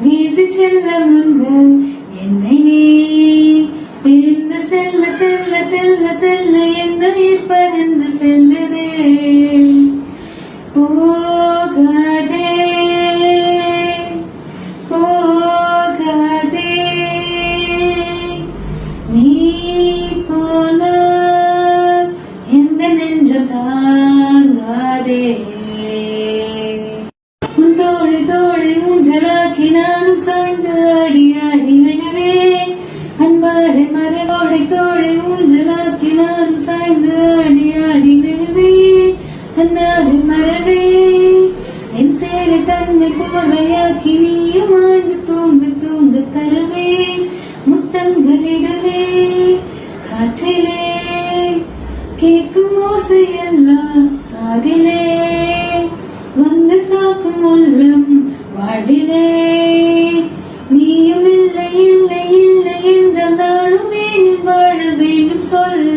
வீசி செல்ல முன்பு என்னை நீ பிரிந்து செல்ல செல்ல செல்ல செல்ல என்ன பறந்து செல்லுதே போகாதே போகாதே நீ போல எந்த நெஞ்சம் தாங்காதே தோழி தோழி ஊஞ்சலாக்கி நானும் சாய்ந்து ஆடி ஆடி விடுவே அன்பாரை மரபோடை தோழி ஊஞ்சலாக்கி நானும் சாய்ந்து ஆடி ஆடி விடுவே அன்னாரை மரவே என் சேலை தன்னை புகழையாக்கி நீயும் ஆய்ந்து தூங்க தூங்க தருவே முத்தங்களிடவே காற்றிலே கேட்கும் ஓசையெல்லாம் காதிலே வந்து தாக்கும் உள்ளம் வாழ்விலே நீயும் இல்லை இல்லை இல்லை என்றாலும் ஏனில் வாழ வேண்டும் சொல்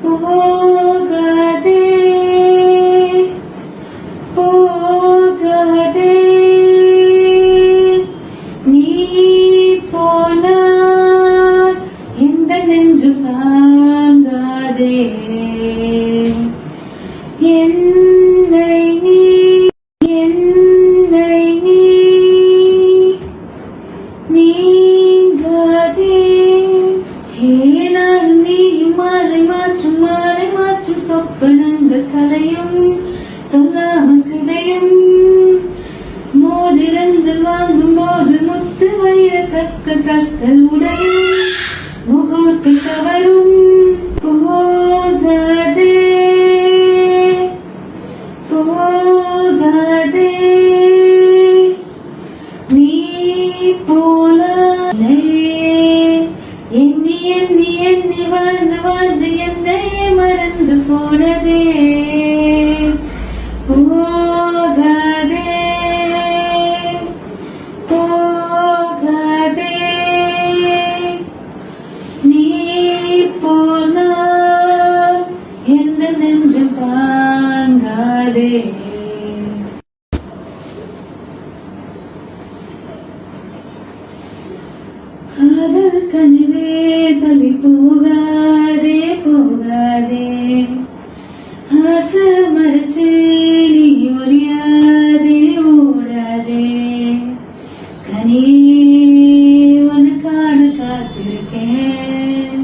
போகாதே போகாதே நீ போனால் இந்த நெஞ்சு தாங்காதே என்னை நீ நீங்காதே நான் நீயும் மாலை மாற்றும் சொப்பனங்கள் கலையும் சொல்லாமல் சிதையும் மோதிரங்கள் வாங்கும் போது முத்து வைர கற்கள் உடையும் முகூர்த்தி கவரும் போகாதே போகாதே நீ போல எண்ணி எண்ணி எண்ணி வாழ்ந்து வாழ்ந்து என்னையே மறந்து போனதே போகாதே போகாதே நீ போனால் எந்த நெஞ்சம் தாங்காதே காதல் கனிவே பலி போகாதே போகாதே ஆசை மறைச்சு நீ ஒழியாதே ஓடாதே கனியே உனக்கான காத்திருக்கேன்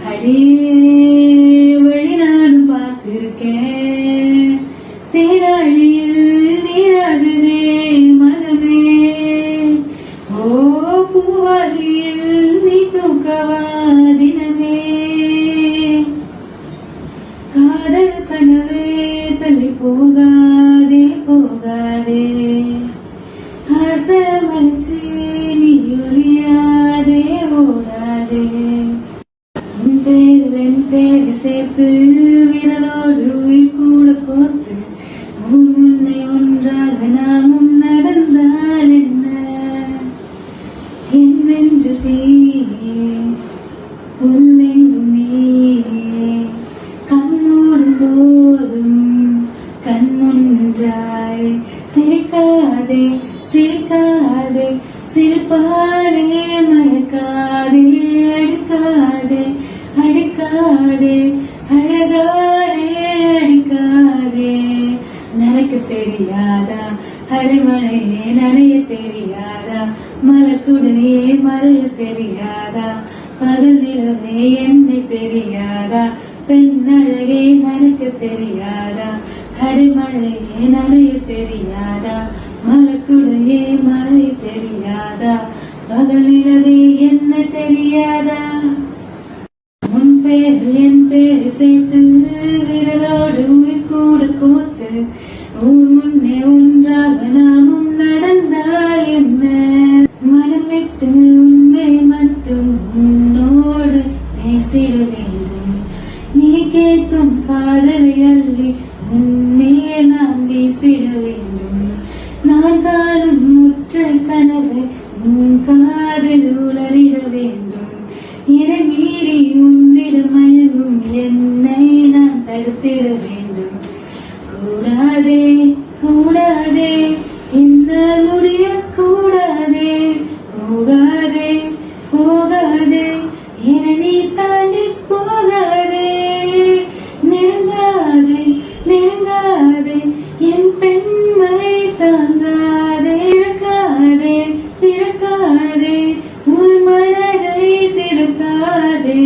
அடியே வழி நானும் பார்த்திருக்கேன் தேராழியில் நீராடுதே மனமே ஓ பூவாலியில் நீ தூக்கவா தினமே சேர்த்து விரலோடு உயிர் கூட கோத்து உன் முன்னை ஒன்றாக நாமும் நடந்தால் என்ன என் நெஞ்சு தீயே உள்ளெங்கும் நீயே கண்ணோடும் போதும் கண்முன்றாய் சிரிக்காதே சிரிக்காதே சிரிப்பாலே மயக்காதே அடிக்காதே அடிக்காதே அழகாதே அடிக்காதே நனக்கு தெரியாதா அடிமழையே நனைய தெரியாதா மலக்குடையே மறைய தெரியாதா பகல் நிலவே என்னை தெரியாதா பெண்ணழகே நனக்கு தெரியாதா அடிமழையே நனைய தெரியாதா மலக்குடையே மறைய தெரியாதா பகல் நிலவே என்ன தெரியாதா உன் பேரில் என் பேரை சேர்த்து விரலோடு உயிர் கூட கோத்து உன் முன்னே ஒன்றாக நாமும் நடந்தால் என்ன மனம் விட்டு உண்மை மட்டும் உன்னோடு பேசிட வேண்டும் நீ கேட்கும் காதலை அள்ளி உண்மையை நாம் வீசிட வேண்டும் நான் காணும் முற்ற கனவை உன் காதில் உளறிட வேண்டும் இதை மீறி உன்னிடம் மயங்கும் என்னை நான் தடுத்திட வேண்டும் கூடாதே கூடாதே என்னால் முடிய கூடாதே போகாதே போகாதே என நீ தாண்டி போகாதே நெருங்காதே நெருங்காதே என் பெண்மை தாங்காதே திறக்காதே திறக்காதே உன் மனதை திறக்காதே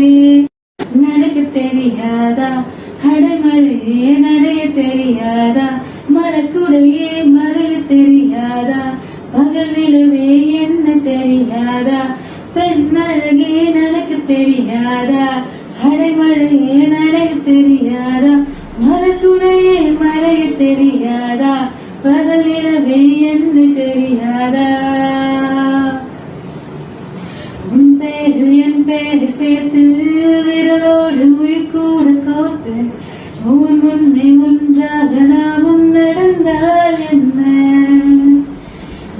நடக்க தெரியாதா அடைமழையே நடைய தெரியாதா மரக்குடையே மறைய தெரியாதா பகல் நிலவே என்ன தெரியாதா பெண்ணழகே நடக்க தெரியாதா அடைமழையே நடைய தெரியாதா மரக்குடையே மறைய தெரியாதா பகல் நிலவே என்ன தெரியாதா உன் பேரில் என் பேரை சேர்த்து விரலோடு உயிர் கூட கோர்த்து உன் முன்னே ஒன்றாக நாமும் நடந்தால் என்ன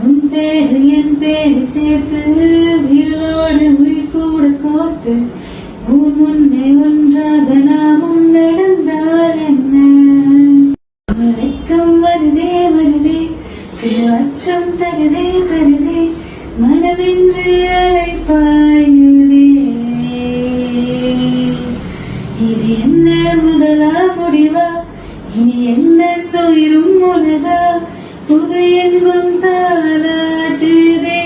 உன் பேரில் என் பேரை சேர்த்து விரலோடு உயிர் கூட கோர்த்து உன் முன்னே ஒன்றாக நாமும் நடந்தால் என்ன வெட்கம் வருதே வருதே சிறு அச்சம் தருதே தருதே மனமின்றி அலைப்பாயுதே இது என்ன முதலா முடிவா இனி என்ன உயிரும் உலகா புது இன்பம் தாளாட்டுதே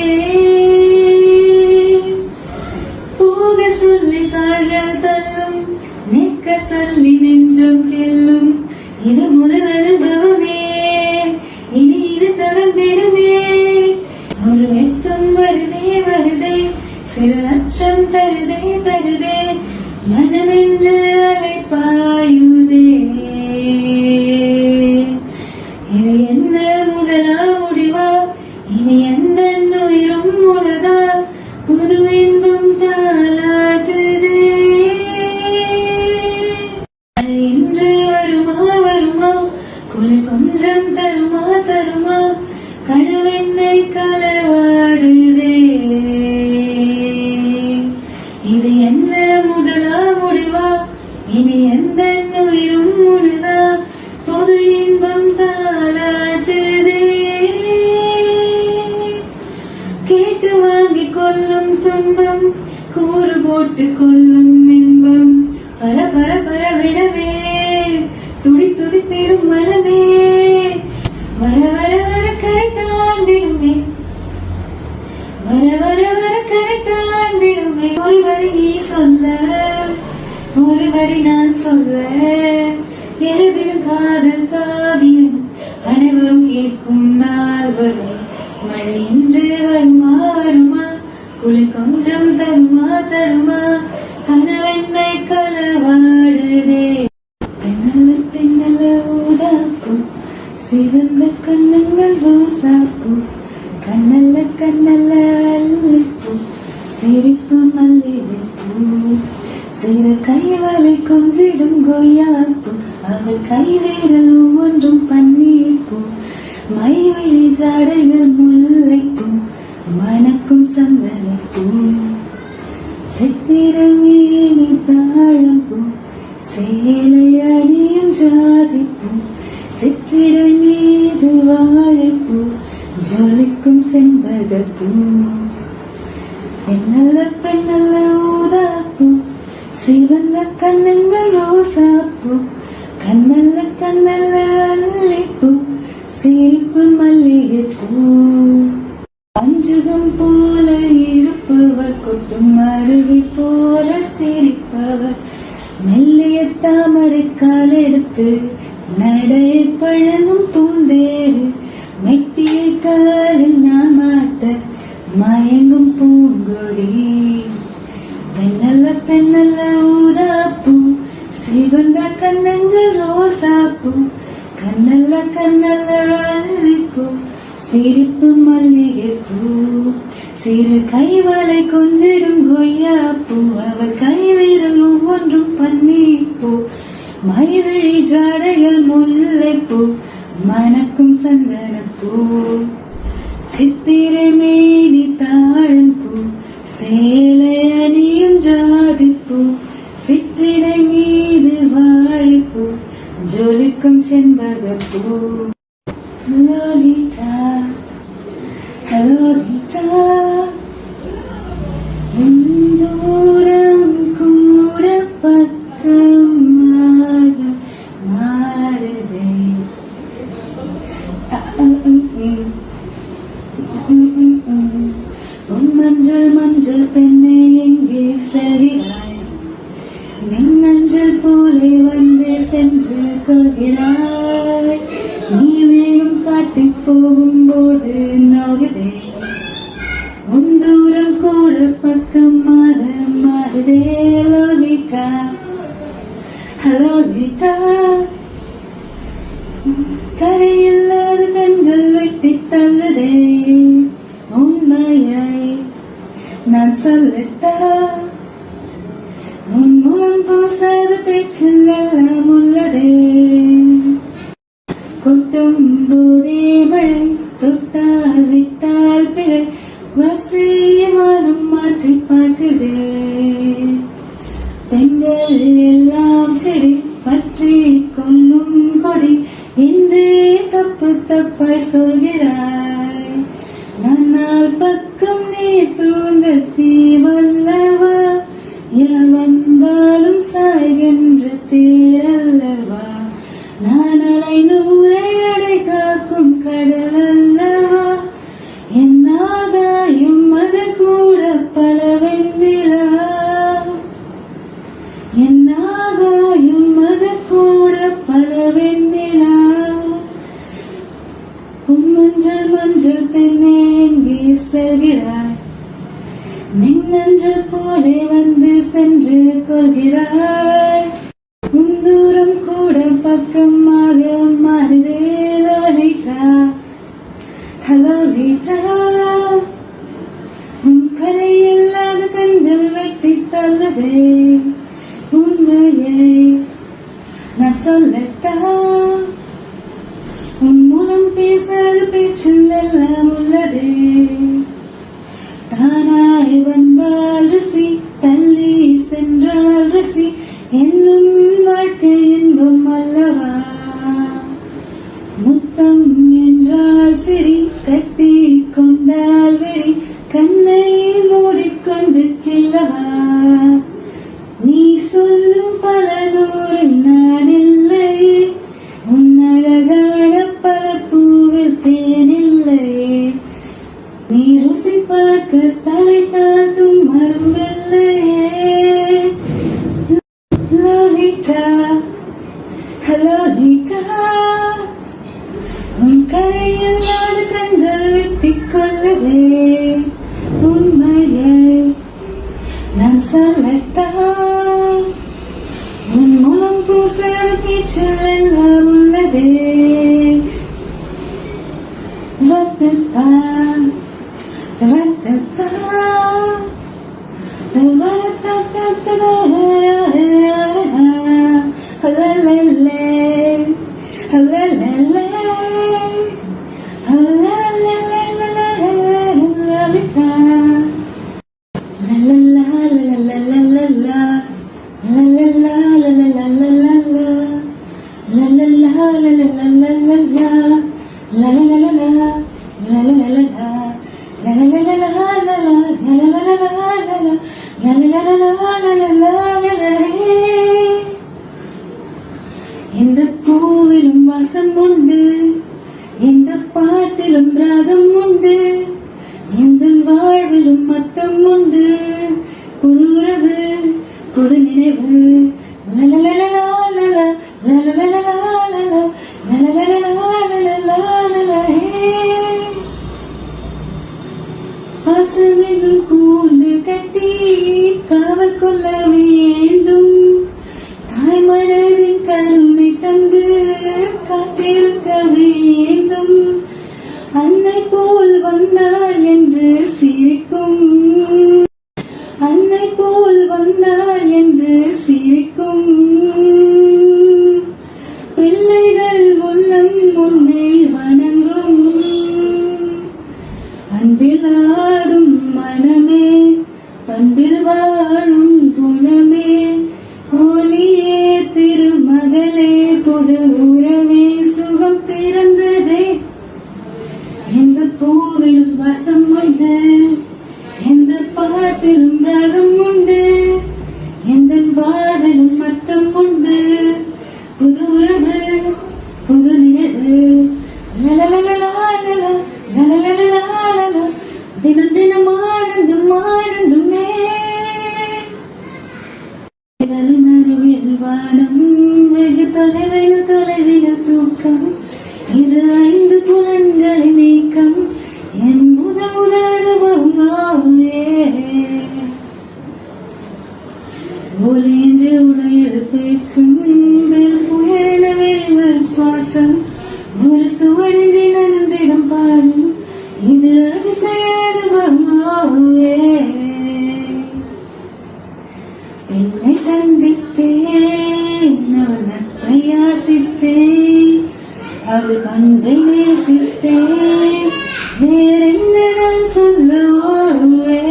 போக சொல்லி கால்கள் தள்ளும் நிற்க சொல்லி நெஞ்சம் கெல்லும் இது முதல் அனுபவமே இனி இது தொடர்ந்திடுமே ஒரு வெட்கம் வருதே வருதே சிறு அச்சம் தருதே தருதே மனமென்று அலைப்பாயுதே இது என்ன முதலா முடிவா இனி எந்த உயிரும் உலகா புது இன்பம் தாளாட்டுதே இன்று வருமா வருமா குளிர் கொஞ்சம் தருமா தருமா கனவென்னை களவாடுதே இது என்ன முதலா முடிவா இனி எந்த உயிரும் உனதா பொது இன்பம் தாளாட்டுதே கேட்டு வாங்கி கொள்ளும் துன்பம் கூறு போட்டு கொள்ளும் இன்பம் பர பர பரவிடவே துடி துடித்திடும் மனமே வர வர வர கரை தாண்டிடுமே வர வர வர கரை தாண்டிடுமே ஒரு வரி நீ சொல்ல ஒரு வரி நான் சொல்ல எழுதிடும் காதல் காவியம் அனைவரும் கேட்கும் நாள் வரும் மழை இன்று வருமா வருமா குளிர் கொஞ்சம் தருமா தருமா கனவென்னை களவாடுதே பெண்ணல பெண்ணல ஊதாப்பூ சிவந்த கண்ணங்கள் ரோசாப்பூ கண்ணல்ல கண்ணல்ல அல்லப்பூ சிரிப்பு மல்லிகைப்பூ சிறு கைவலை கொஞ்சிடும் கொய்யாப்பூ அவள் கைவேரல் ஒவ்வொன்றும் பன்னீர்ப்பூ மைவிழி ஜாடைகள் முல்லைப்பூ மணக்கும் சந்தனப்பூ சித்திரமேனி தாழம்பூ சேலை அணியும் ஜாதிப்பூ சிற்றிடை மீது வாழைப்பூ ஜொலிக்கும் செண்பகப்பூ பெண்ணல்ல பெண்ணல்ல ஊதாப்பூ சிவந்த கண்ணங்கள் ரோசாப்பூ கண்ணல்ல கண்ணல்ல அல்லிப்பூ சிரிப்பு மல்லிகைப்பூ அஞ்சுகம் போல இருப்பவர் கொட்டும் அருவி போல சிரிப்பவர் மெல்லிய தாமரை கால் எடுத்து நடை பழகும் பூந்தேறு மெட்டிய காலில் நான் மாட்ட மயங்கும் பூங்கொடி பெண்ணல்ல பெண்ணல்ல ஊதாப்பூ சிவந்த கண்ணங்கள் ரோசாப்பூ கண்ணல்ல கண்ணல்ல அல்லிப்பூ சிரிப்பு மல்லிகைப்பூ சிறு கைவலை கொஞ்சிடும் கொய்யாப்பூ அவள் கைவீரல் ஒவ்வொன்றும் பன்னீர்ப்பூ மைவிழி ஜாடைகள் முல்லைப்பூ மணக்கும் சந்தனப்பூ சித்திரை மேனி தாழம்பூ சேலை அணியும் ஜாதிப்பூ சிற்றிடை மீது வாழைப்பூ ஜொலிக்கும் செண்பகப்பூ லோலிதா லோலிதா தூரம் கூட பக்கமாக மாறுதே பொன் மஞ்சள் மஞ்சள் பெண்ணே எங்கே செல்கிறாய் மின்னஞ்சல் போலே வந்து சென்று கொள்கிறாய் நீ மேலும் காட்டி போகும்போது நோகுதே உன் தூரம் கூட பக்கமாக மாறுதே லோலிதா லோலிதா கரையில்லாத கண்கள் வெட்டி தள்ளுதே உண்மையை நான் சொல்லட்டா உன் மூலம் போசாத பேச்சில் எல்லாம் உள்ளதே கொட்டும் போதே மழை தொட்டால் விட்டால் பிழை வசியமானம் மாற்றி பார்க்குதே பெண்கள் எல்லாம் செடி பற்றி கொள்ளும் கொடி என்றே தப்பு தப்பாய் சொல்கிறாய் நான் பக்கம் நீர் சூழ்ந்த தீவல்லவா யார் வந்தாலும் சாய்கின்ற தேரல்லவா நான் அலை நூரை அடை காக்கும் கடல் அல்லவா என் ஆதாயம் அது கூட பல வெண்ணிலா என் ஆதாயம் அது கூட பல வெண்ணிலா உன் மஞ்சள் மஞ்சள் பெண்ணே எங்கே செல்கிறாய் மின்னஞ்சல் போலே வந்து சென்று கொள்கிறாய் உன் தூரம் கூட பக்கமாக மாறுதே லோலிதா லோலிதா உன் கரை இல்லாத கண்கள் வெட்டி தள்ளுதே உண்மையை நான் சொல்லட்டா உன் மூலம் பேசாத பேச்சில் எல்லாம் உள்ளதே தானாய் வந்தால் ருசி தள்ளி சென்றால் ருசி என்னும் வாழ்க்கை இன்பம் அல்லவா முத்தம் என்றால் சிரி கட்டி கொண்டால் வெறி கண்ணை மூடிக்கொண்டு கில்லவா நீ சொல்லும் பல நூறில் நான் இல்லையே உன் அழகான பல பூவில் தேனில்லையே நீ ருசி பார்க்க தலை தாழ்த்தும் மரும்பில்லையே லோலிதா லோலிதா உன் கரையில்லாத கண்கள் வெட்டிக் கொள்ளுதே உண்மையை நான் சொல்லட்டா உன் மூலம் பூசாத பேச்சில் எல்லாம் உள்ளதே ரத்தத்தா ரத்தத்தா ரத்தத்தா இந்த பூவிலும் வாசம் உண்டு, இந்த பாட்டிலும் ராகம் உண்டு, இந்த வாழ்விலும் மத்தம் உண்டு. புது உறவு, புது நினைவு. லலலலலலலல, லலலலலலலல, லலலலலலலலலல. பாசமென்னும் கூண்டு கட்டி காவல் கொள்ள வேண்டும். தாய் மனதின் கருணை தந்து காத்திருக்க வேண்டும். அன்னை போல் வந்தாள் என்று சிரிக்கும், அன்னை போல் வந்தாள் என்று சிரிக்கும். பிள்ளைகள் உள்ளம் உன்னை வணங்கும். அன்பில் ஆடும் மனமே, பண்பில் வாழும் குணமே, ஒலியே திருமகளே, புது உறவே, சுகம் பிறந்ததே. எந்த பூவிலும் வாசம் உண்டு, எந்த பாட்டிலும் ராகம் உண்டு, எந்த வாழ்விலும் மத்தம் உண்டு. புது உறவு, புது நினைவு. லலலலலலல, லலலலலலல. தினம் தினம் ஆனந்தம் ஆனந்தமே. அருகில் வானம், வெகு தொலைவில் தொலைவில் தூக்கம். இது 5 புலன்களின் நீக்கம். என் முதல் அனுபவமாவே ஒலி என்று உடையது பேச்சும், வெறும் புயல வெளிவரும் சுவாசம். ஒரு சுவடின்றி நனந்திடம் பாரும், இது அதிசய அனுபவமாவே. பெண்ணை சந்தித்தேன், அவள் நட்பை யாசித்தேன், அவள் பண்பை நேசித்தேன். வேறென்ன நான் சொல்லுவே,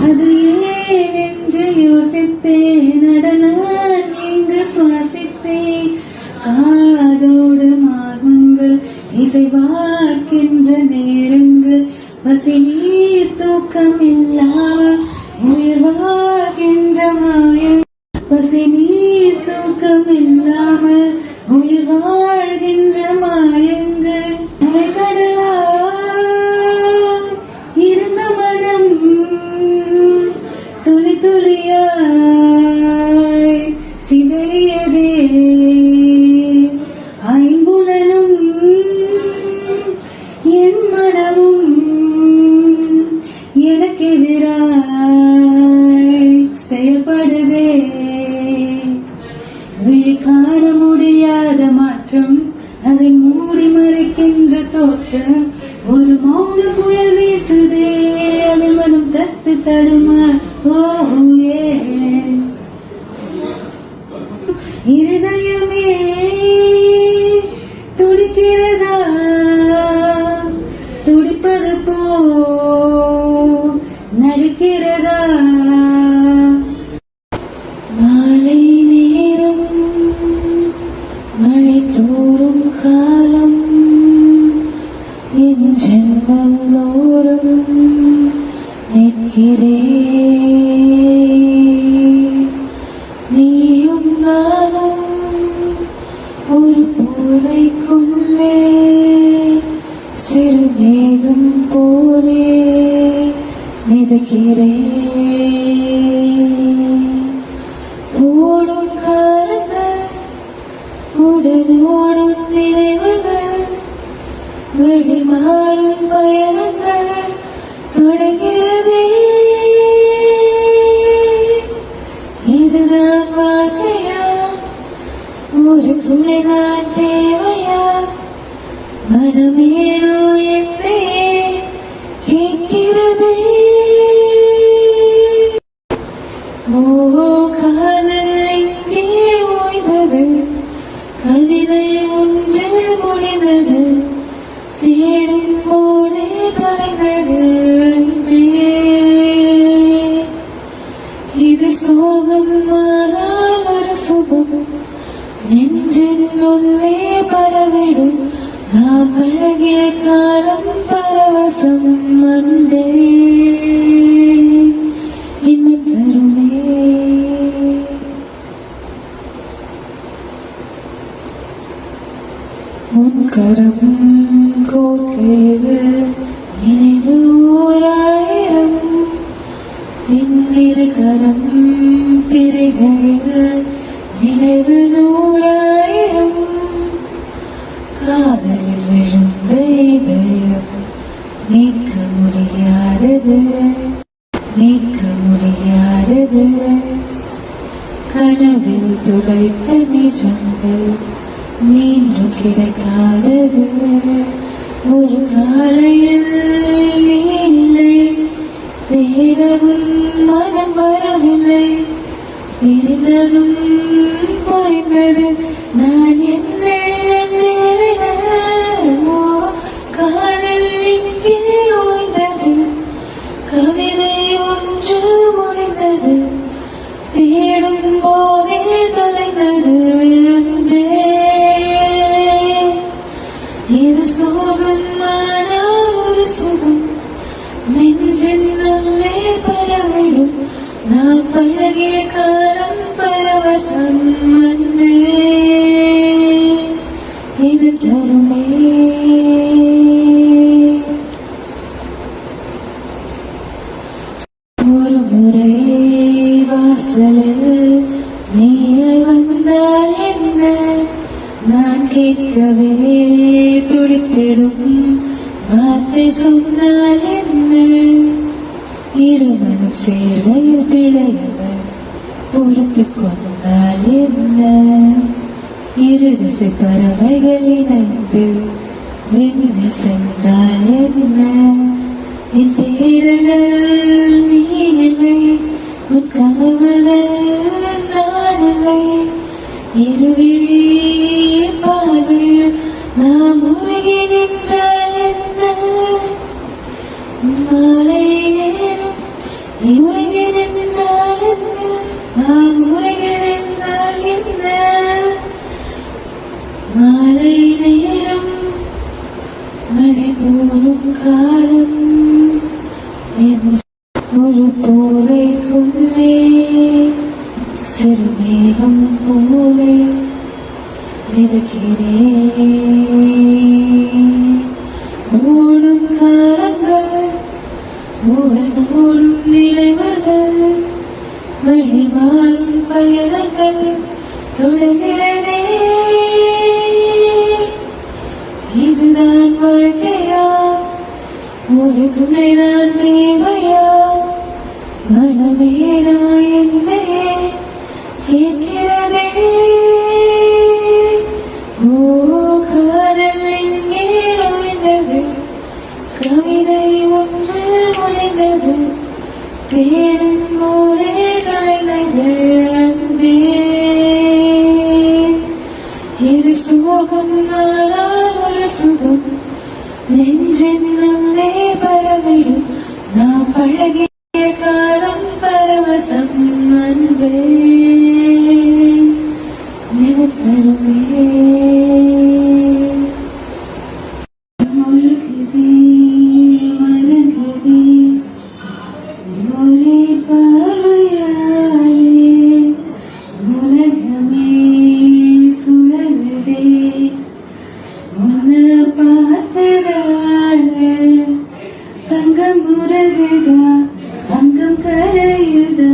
அது ஏன் என்று யோசித்தேன். நடனால் இங்கு சுவாசித்தேன். காதோடு மார்பங்கள் இசைவார்க்கின்ற நேரங்கள். பசி நீர் தூக்கம் இல்லாமல் உயிர் வாழ்கின்ற மாயம். பசி நீர் தூக்கம் இல்லாமல் உயிர் வாழ்கின்ற மாயங்கள். அலைகடலா இருந்த மனம் துளி துளியாய் சிதறியதே. ஐம்புலனும் என் மனமும் எனக்கெதிராய் செயல்படுதே. விழி காண முடியாத மாற்றம், அதை மூடி மறைக்கின்ற தோற்றம். ஒரு மௌன புயல் வீசுதே, அது மனம் தத்து தடுமா. ஓயே இருதயமே துடிக்கிறதா, துடிப்பது போ நடிக்கிறதா. மாலை நேரம், மழை தூறும் காலம், என் ஜென்மல்லோரும் நிற்கிறேன். நீயும் நானும் ஒரு போரைக்குள்ளே, சிறு மேகம் போலே மிதக்கிறேன். ஓடும் காலங்கள், உடன் ஓடும் நினைவுகள், வெடி மாறும் பயணங்கள் தொடங்கிறதே. இதுதான் வாழ்க்கையா, ஒரு துணைதான் தேவையா. மனமேலோ என்னை கேட்கிறதே. ஓ காதல் எங்கே ஓய்ந்தது, கவிதை ஒன்று முடிந்தது, தேடும் போதே தொலைந்தது அன்பே. இது சோகம் ஆனால் ஒரு சுகம், நெஞ்சின் உள்ளே பரவிடும். நாம் பழகிய காலம் பரவசம் அன்பே, இன்பம் தருமே. கரம் கோர்க்கையில் நினைவு ஓராயிரம் இன்னிரு கரம் பிரிகையில் நினைவு நூறாயிரம் காதலில் விழுந்த இதயம் நீக்க முடியாதது நீக்க முடியாதது கனவில் துடைத்த நிஜங்கள் மீண்டும் கிடைக்காதது ஒரு காலையில் நீ இல்லை தேடவும் மனம் வரவில்லை பிரிந்ததும் புரிந்தது நான் என்ன இழந்தேனோ காதல் இங்கே ஓய்ந்தது கவிதை ஒன்று முடிந்தது தேடும் போதே தொலைந்தது அன்பே இது சோகம் ஆனால் ஒரு சுகம் நெஞ்சின் உள்ளே பரவிடும் நான் பழகிய காலம் பரவசம் அன்பே இது தருமே ஒரு முறை வாசலில் நீ வந்தால் என்ன நான் கேட்கவே துடித்திடும் வார்த்தை சொன்னால் என்ன இருமனம் சேர்வையில் பிழையவர் பொறுத்து கொண்டால் என்ன இருதிசை பறவைகள் இணைந்து விண்ணில் சென்றால் என்ன என் தேடல்கள் நீ இல்லை உன் கனவுகள் நான் இல்லை இருவிழி பார்வையில் நாம் உருகி நின்றால் என்ன மாலை நேரம் நீ உருகி நின்றால் என்ன நாம் உருகி நின்றால் என்ன மாலை நேரம் மழை போலும் காலம் ஒரு போரைக்குள்ளே சிறு மேகம் போலே மிதக்கிறேன் ஓடும் காலங்கள் ஓடும் நினைவுகள் வழி மாறும் பயணங்கள் தொடர்கிறதே இதுதான் வாழ்க்கையா ஒரு துணைதான் தேவையா மனமேடா என்னே கேட்கிறதே ஓ காதல் எங்கே ஓய்ந்தது கவிதை ஒன்று முடிந்தது தேடும் போதே தொலைந்தது அன்பே இது சோகம் ஆனால் ஒரு சுகம் நெஞ்சின் உள்ளே பரவிடும் நாம் பழகிய காலம் பரவசம் அன்பே நினைத்தருமே முருகுதே மலகுதே ஒரே பார்வையாலே உலகமே சுழலுதே உன்னை பார்த்ததால தங்கம் உருகுதா அங்கம் கரையுதா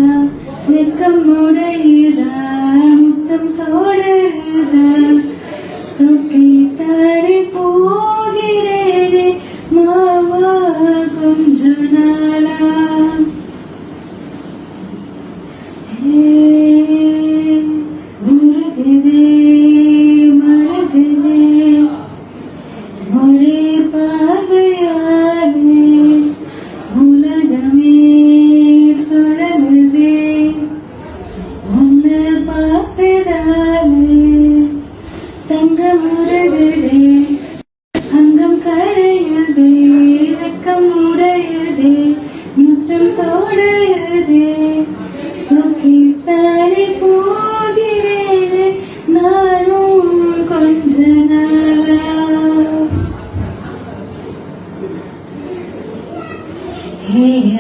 வெக்கம் உடையுதா முத்தம் தோடுதா சொக்கை தாடி போகிறேனே மாமா கொஞ்ச நாளா உருகுதே மருகுதே ஒரே பார்வையாலே உலகமே சுழலுதே உன்னை பார்த்ததாலே தங்கம் உருகுதே அங்கம் கரையுதே வெக்கம் உடையுதே முத்தம் தோடுதே சொக்கி தாடி போகிறேனே நானும் கொஞ்ச நாளா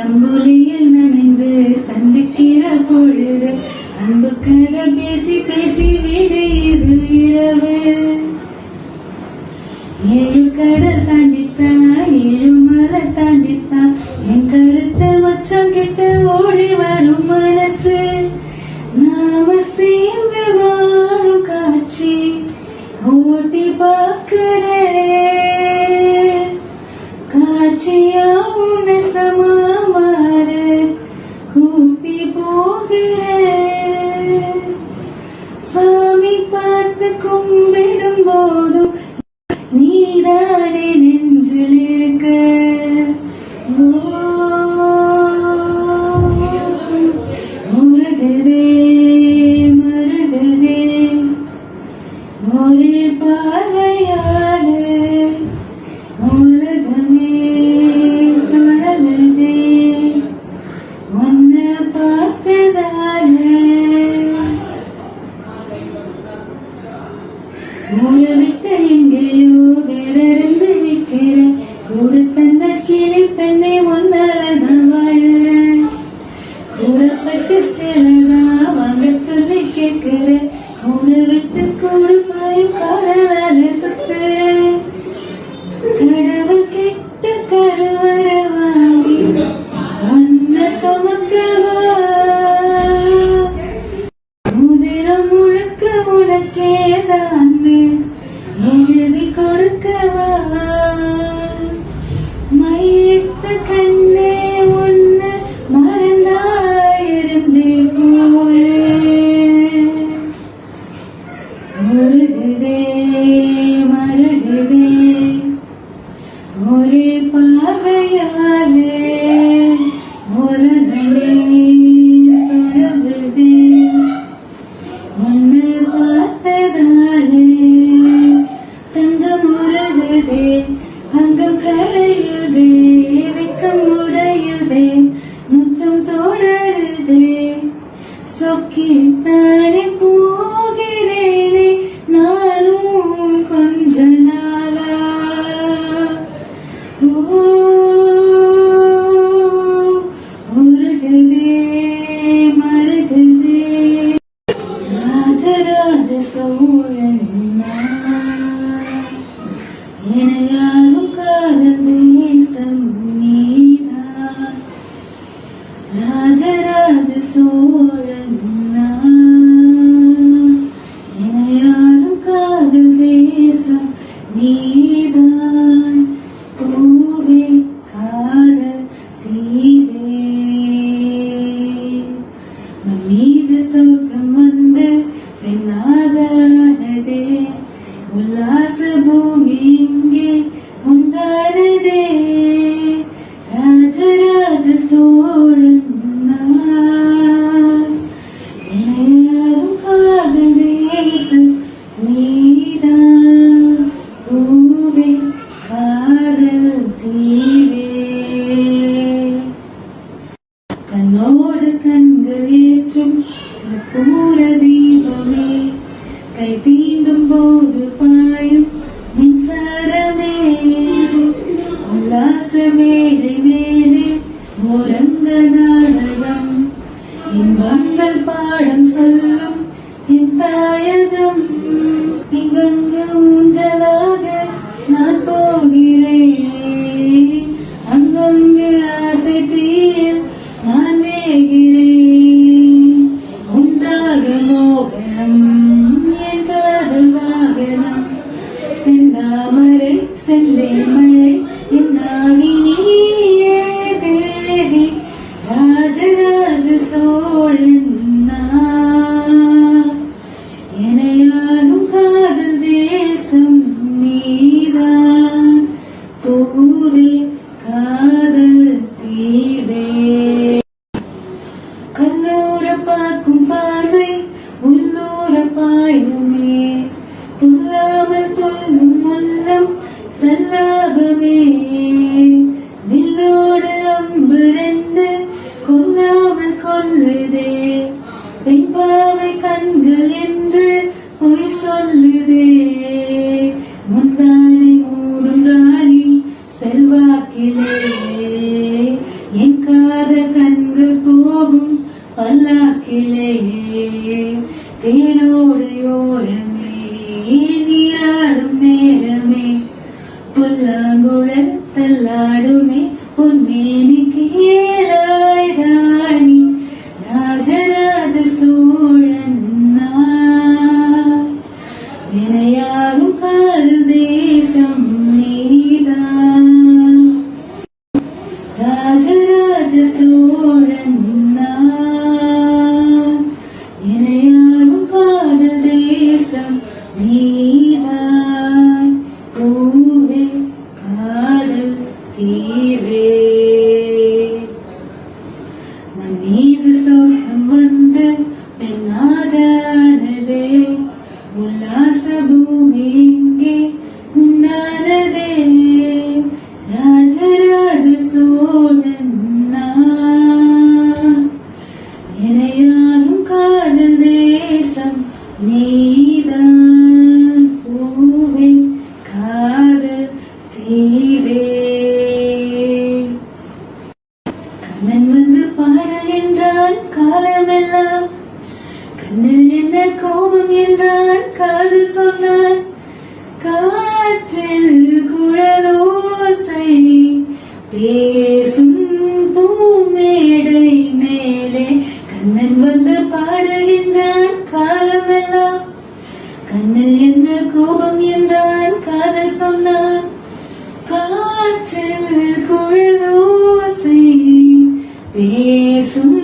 அம்புலியில் நனைந்து சந்திக்கிற பொழுது அன்புக்காக பேசி பேசி விடையுது இரவு நாம சேர்ந்து வாழும் காட்சி ஓட்டி பார்க்கிறேன். காட்சியா உன்னை சமாமாறு கூட்டி போகிறேன். சாமி பார்த்து கும்பிடும் போதும் நீதானே நெஞ்சில் இருக்க. முருகதே மருகதே ஒரே பார்வையாலே உலகமே சுழலுதே உன்னை பார்த்ததாலே. ஊரை விட்டு எங்கேயோ வேறிருந்து நிற்கிற கொடுத்தந்த கிளி பெண்ணை ஒன்னாலதான் வாழுறேன். கூறப்பட்டு சிலதா வாங்க சொல்லி கேட்கிற கூடு விட்டு கூடு போய் காதலால சுத்துறேன். கடவுள் கிட்ட கருவற வாங்கி ஒன்ன சுமக்கவா முதிரம் முழுக்க உனக்கேதான் எழுதி கொடுக்கவா. மையிட்ட கண்ணே உன்னை மறந்தாயிருந்தே போயே. முருகதே மருகதே ஒரே பார்வையாலே உலகமே சுழலுதே உன்னை பார்த்ததாலே. தங்கம் உருகுதே அங்கம் கரையுதே வெக்கம் உடையுதே முத்தம் தொடருதே. சொக்கி தானே போகிறேனே நானும் கொஞ்ச நாளா. உருகுதே மருகுதே ராஜராஜ சோழன் எனையாளும் காதல் தேசம் நீதான். ராஜராஜ சோழன் எனையாளும் காதல் தேசம் நீதான். பூவே காதல் தீவே மீது சொர்க்கம் வந்து பெண்ணாக ஆனதே. உல்லாச பூமி இங்கே உண்டானதே. ராஜராஜ சோழன் எனையாரும் காதல் தேசம் நீதான். பூவே காதல் தீவே கண்ணோடு கண்கள் ஏற்றும் கற்பூர தீபமே கை தீண்டும் போது பாயும் மின்சாரமே. உல்லாச மேடை மேலே ஓரங்க நாடகம் இன்பங்கள் பாடம் சொல்லும் என் தாயகம். இங்கங்கு ஊஞ்சலாக நான் போகிறேன். அங்கங்கு ஆசை தீயில் நான் வேகிறேன். ஒன்றாக மோகனம் என் காதல் வாகனம். செந்தாமரை செந்தை மழை என்னாவி நீயே தேவி. ராஜராஜ சோழன் எனையாலும் காதல் தேசம் நீதான். பூவே காதல் தீவே கல்லூர பார்க்கும் பார்வை உள்ளூர பாயுமே. துள்ளாமல் துள்ளும் உள்ளம் சல்லாபமே. வில்லோடு அம்பு ரெண்டு கொல்லாமல் கொல்லுதே. பெண் பாவை கண்கள் என்று பொய் சொல்லுதே. முந்தானை மூடும் ராணி செல்வாக்கிலே. என் காதல் கண்கள் போகும் பல்லாக்கிலே. தேனோடு ஓரமே நீராடும் நேரமே. புல்லாங்குழல் தள்ளாடுமே பொன்மேனிக்கு ஏழாய் ராணி. ராஜராஜ சோழ தேசம் நீதான் பூவே காதல் தீவே மண் மீது சொர்க்கம் வந்து பெண்ணாக ஆனதே உல்லாச பூமி இங்கே உண்டானதே ராஜராஜ சோழன் நான் இணையாலும் காதல் தேசம் நீதான் பூவே காதல் தீவே கண்ணன் வந்து பாடுகின்றான் காலமெல்லாம் கண்ணில் என்ன கோபம் என்றான் காதல் சொன்னான் காற்றில் குழலோசை பேசும் பூமேடை மேலே கண்ணன் வந்து பாடுகின்றான் காலமெல்லாம் கண்ணில் என்ன கோபம் என்றான் காதல் சொன்னான் காற்றில் குழலோசை பேசும்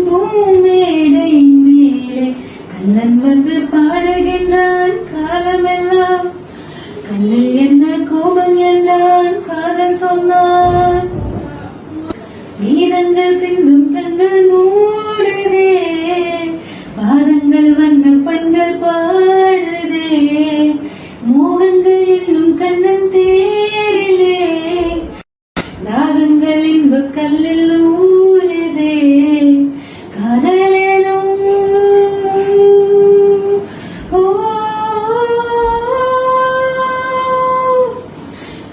பூமேடை மேலே கண்ணன் வந்து பாடுகின்றான் காலமெல்லாம் கண்ணில் என்ன கோபம் என்றான் காதல் சொன்னான் வீரங்கள் சிந்தும் கண்கள் மூடுதே பாதங்கள் வண்ண பண்கள் பாடுதே மோகங்கள் என்னும் கண்ணன் தேரிலே தாகங்கள் இன்ப கல்லில் ஊறுதே காதலேனும்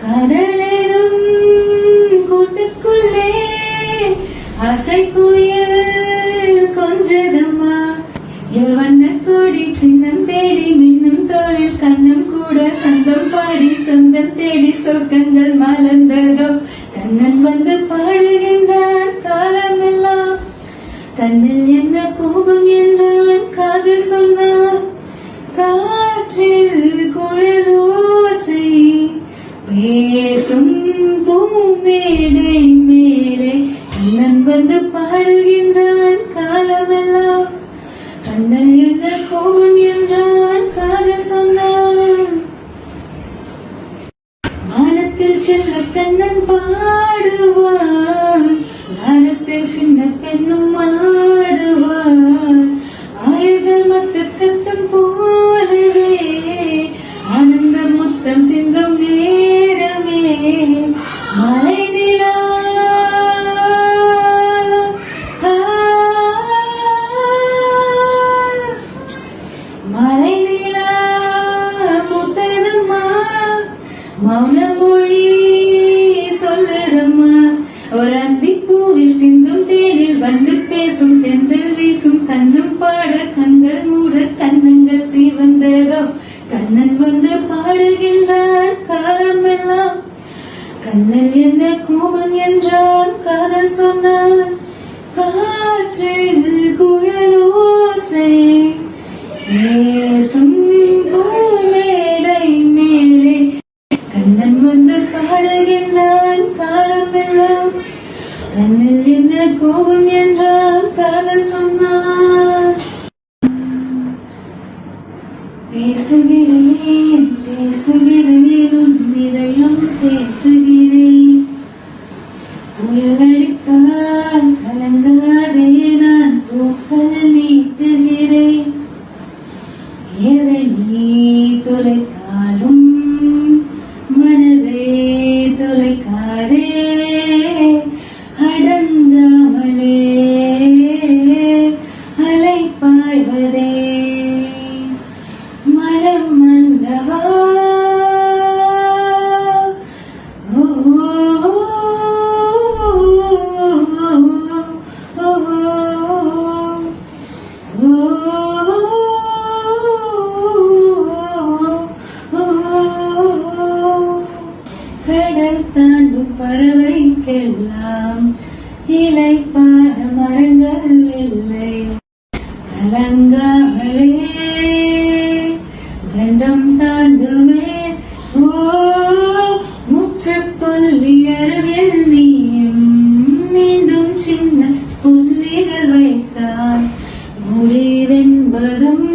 காதலேனும் கூட்டுக்குள்ளே ஆசை குயில் கொஞ்சதம்மா இவள் வண்ண கோடி சின்னம் தேடி மின்னும் தோளில் கண்ணம் கூட சந்தம் பாடி சொந்தம் தேடி சொர்க்கங்கள் மலர்ந்ததோ கண்ணன் வந்து பாடுகின்றான் காலமெல்லாம் கண்ணில் என்ன கோபம் என்றான் காதல் சொன்னான் காற்றில் குழலோசை பேசும் பூமேடை மேலே கண்ணன் வந்து பாடுகின்றான் காலமெல்லாம் கண்ணன் என்ன கோபம் என்றான் காதல் சொன்னான் வானத்தில் செல்ல கண்ணன் பாடுவான் வானத்தில் சின்ன பெண்ணும் ஆடுவான் ஆயர்கள் மத்த சத்தம் போலவே ஆனந்த முத்தம் சிந்தும் நேரமே மலை நிலா மலை நிலா புத்ததம்மா மௌன மொழி சொல்லுதம்மா ஒரு அந்திப்பூவில் சிந்தும் தேனில் வந்து பேசும் தென்றல் வீசும் கண்ணும் பாட கண்கள் மூட கண்ணங்கள் சீவந்ததோ கண்ணன் வந்து பாடுகின்றான் காலமெல்லாம் கண்ணன் என்ன கோபம் என்றான் காதல் சொன்னான் காற்றில் குழலோசை பேசும் பூமேடை மேலே கண்ணன் வந்து பாடுகின்றான் காலமெல்லாம் கண்ணில் என்ன கோபம் என்றான் காதல் சொன்னான் பேசுகிறேன் பேசுகிறேன் உன் இதயம் பேசுகிறேன் புயல் அடித்தால் கலங்காதே நான் பூக்கள் நீட்டுகிறேன் எதை நீ தொலைத்தாலும் மனதை தொலைக்காதே அடங்காமலே அலை பாய்வதே மனம் அல்லவா ஓ கடல் தாண்டும் பறவைக்கெல்லாம் இலை பார மரங்கள் இல்லை கலங்காமலே கண்டம் தாண்டுமே ஓ முற்றுப்புள்ளி அருகில் நீயும் மீண்டும் சின்ன புள்ளிகள் வைத்தால் முடிவென்பதும்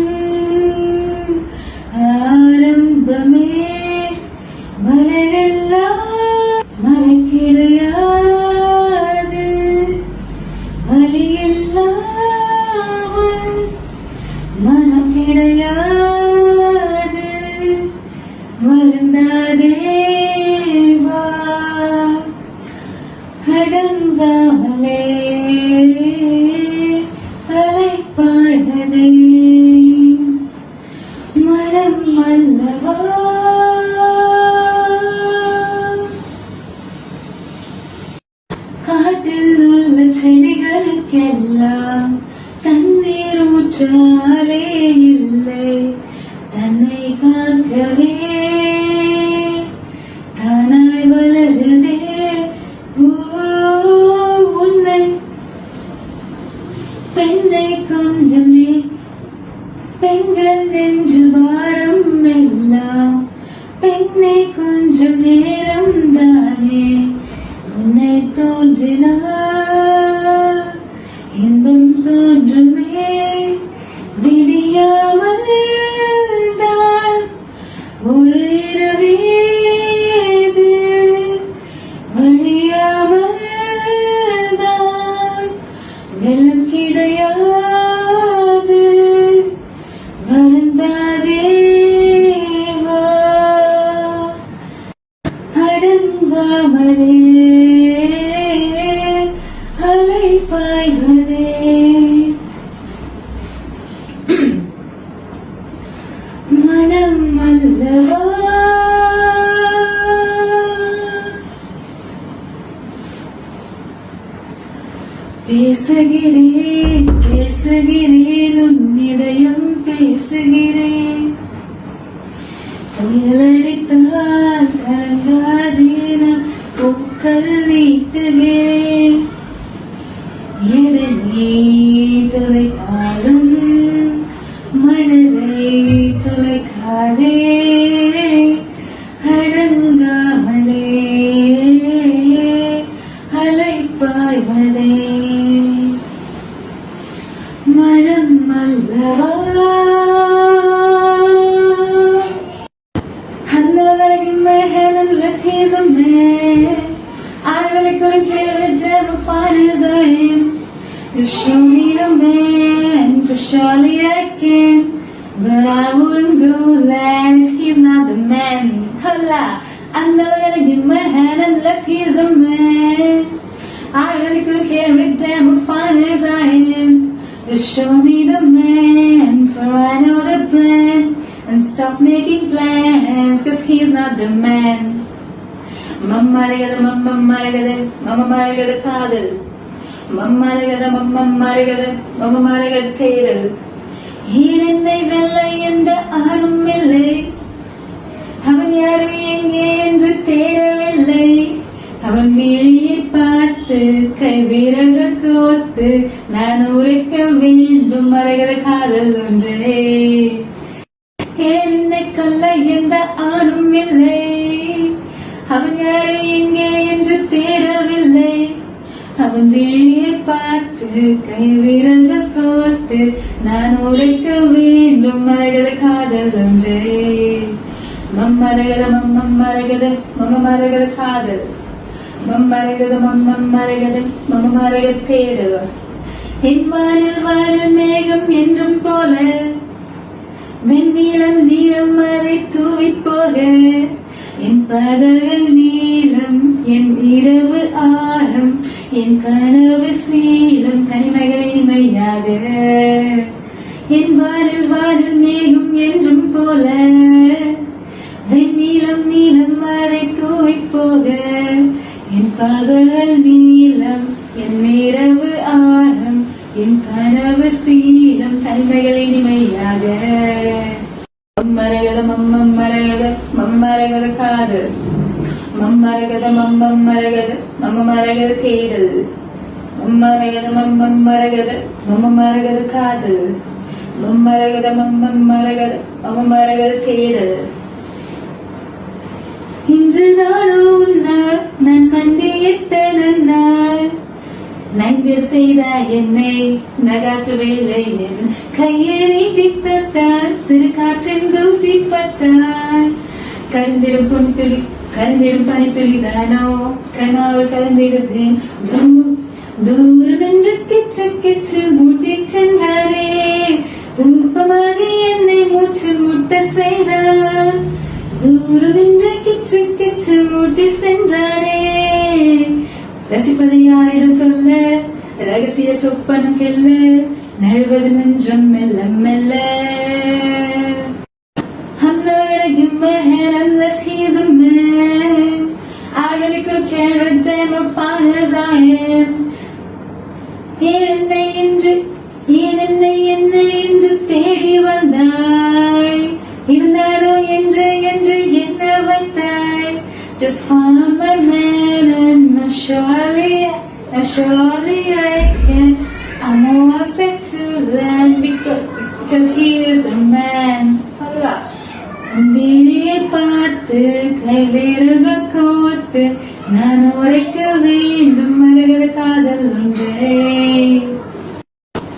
மனம் கிடையாது வருந்தாதே வா அடங்காமலே அலைப்பாய்வதே மனம் அல்லவா காட்டில் உள்ள செடிகளுக்கெல்லாம் தண்ணீர் ஊற்றாலே இல்லை தன்னை காக்கவே தானாய் வளருதே உன்னை பெண்ணை கொஞ்சம் நீ பெண்கள் நெஞ்சில் பாரம் எல்லாம் பெண்ணை கொஞ்சம் நேரம் தானே உன்னை தோன்றினார் இன்பம் தோன்றுமே விடியாமல் தான் ஒரு இரவேது வழியாமல் தான் வெள்ளம் கிடையாது வருந்தாதே வா அடங்காமலே அலைப்பாய்வதே மனம் அல்லவா பேசுகிறேன் பேசுகிறேன் உன் இதயம் பேசுகிறேன் புயலடித்தால் கலங்காதே நான் பூக்கள் நீட்டுகிறேன் எதனை துளைத்தாலும் மனதை துளைக்காதே அடங்காமலே அலைப்பாய்வதே மனம் அல்லவா I'm not gonna give my hand unless he's a man. I really couldn't care a damn if fine as I am. Just show me the man, for surely I can. But I wouldn't go land if he's not the man. Holla! I'm never gonna give my hand unless he's a man. I really couldn't care a damn if fine as I am. Just show me the man, for I know the brand. And stop making plans, cause he's not the man. Mamma regada, mamma marigada, mamma marigada kadal. Mamma regada, mamma marigada, mamma marigada thedal. என்னை வெல்ல எந்த ஆணும் இல்லை அவன் யாரும் எங்கே என்று தேடவில்லை அவன் விழியை பார்த்து கைவிரக கோத்து நான் உரைக்க வேண்டும் மறைகிற காதல் ஒன்றே என்னை கொல்ல எந்த ஆணும் இல்லை அவன் யாரு எங்கே என்று தேடவில்லை அவன் விழியை பார்த்து கைவிரல்கள் கோர்த்து நான் உரைக்க வேண்டும் மரகத காதல் ஒன்றே மம்மரகத மம்மரகத மமமரகத காதல் மம்மரகத மம்மரகத மமமரக தேடல் என் வானில் வானில் மேகம் என்றும் போல வெண்ணிலம் நீளம் அதை தூவி போக என் பகல்கள் நீளம் என் இரவு ஆழம் என் கனவு சீலம் கனிமைகள் இனிமையாக என் வானில் வானில் மேகம் என்றும் போல வெண்ணிலம் நீளம் அதை தூவி போக என் பகல்கள் நீளம் என் இரவு ஆழம் என் கனவு சீலம் கனிமைகள் இனிமையாக மம்மரகத மம்மரகத மம்மரகத காதல் மம்மரகத மம்மரகத மம்மரகத தேடல் மம்மரகத மம்மரகத மம்மரகத காதல் மம்மரகத மம்மரகத மம்மரகத தேடல் இன்றுதானோ உன்னால் நான் மண்டியிட்ட நன்னாள் நைந்தில் செய்த என்னை நகாசுவேலை என் கையை நீட்டி தொட்டால் சிறு காற்றின் தூசிப்பட்டால் கருந்திடும் புனித்துளி கருந்திடும் பனித்துளிதானோ கனாவில் கலந்திடுதேன் தூரம் என்று கிச்சு கிச்சு மூட்டி சென்றானே தூப்பமாகி என்னை மூச்சு முட்ட செய்தான் தூரு நின்று கிச்சு கிச்சு மூட்டி சென்றானே ரசிப்பதை யாரிடம் சொல்ல ரகசிய சொப்பனம் கெல்ல நழுவது நெஞ்சம் மெல்ல மெல்ல I'm not gonna give my hand unless he's a man. I really could care a damn as fine as I am. என்னை என்று தேடி வந்தாய் இருந்தாலோ என்று என்ன வைத்தாய் Just follow my man and surely I can I'm all set to land because he is the man விழியை பார்த்து கைவிரல்கள் கோர்த்து நான் உரைக்க வேண்டும் மரகத காதல் ஒன்றே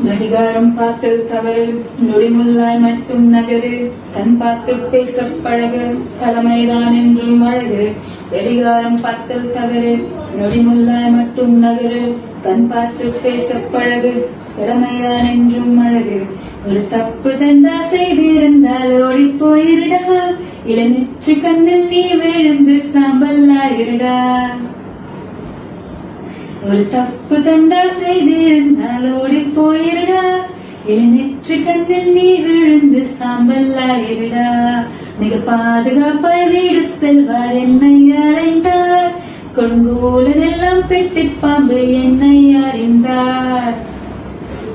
கடிகாரம் பார்த்தல் தவறு நொடிமுள்ளாய் மட்டும் நகரு கண் பார்த்து பேச பழகு கடமைதான் என்றும் அழகு கடிகாரம் பார்த்தல் தவறு நொடிமுள்ளாய் மட்டும் நகரு கண் பார்த்து பேச பழகு கடமைதான் என்றும் அழகு ஒரு தப்பு தண்டா செய்திருந்தால் ஓடி போயிருடா இளநெற்று கண்ணில் நீ விழுந்து சாம்பல்லாயிருடா ஒரு தப்பு தண்டா செய்திருந்தால் ஓடி போயிருடா இளநெற்று கண்ணில் நீ விழுந்து சாம்பல்லாயிருடா மிக பாதுகாப்பாய் வீடு செல்வார் என்னை அறைந்தார் கொடுங்கோலனெல்லாம் பெட்டி பாம்பு என்னை அறிந்தார்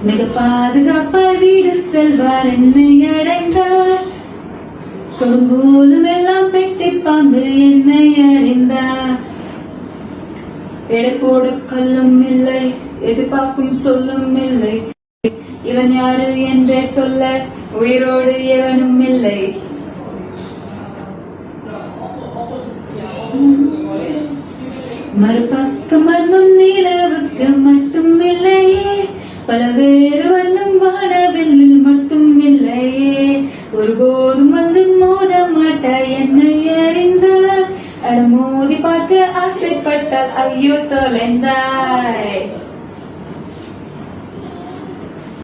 மிக பாதுகாப்பாய் வீடு செல்வார் என்னை அடைந்தார் கொடுங்கோலும் எல்லாம் பெட்டி பாம்பு என்னை அறிந்தார் எடைப்போடு கல்லும் இல்லை எதிர்பார்க்கும் சொல்லும் இல்லை இவன் யாரு என்றே சொல்ல உயிரோடு எவனும் இல்லை மறுபக்க மர்மம் நிலவுக்கு மட்டும் இல்லையே பல வேறு வண்ணம் வானவில்லில் மட்டும் இல்லையே ஒருபோதும் வந்து மோத மாட்டாய் என்னை அறிந்தார் அடமோதி பார்க்க ஆசைப்பட்டால் ஐயோ தொலைந்தாய்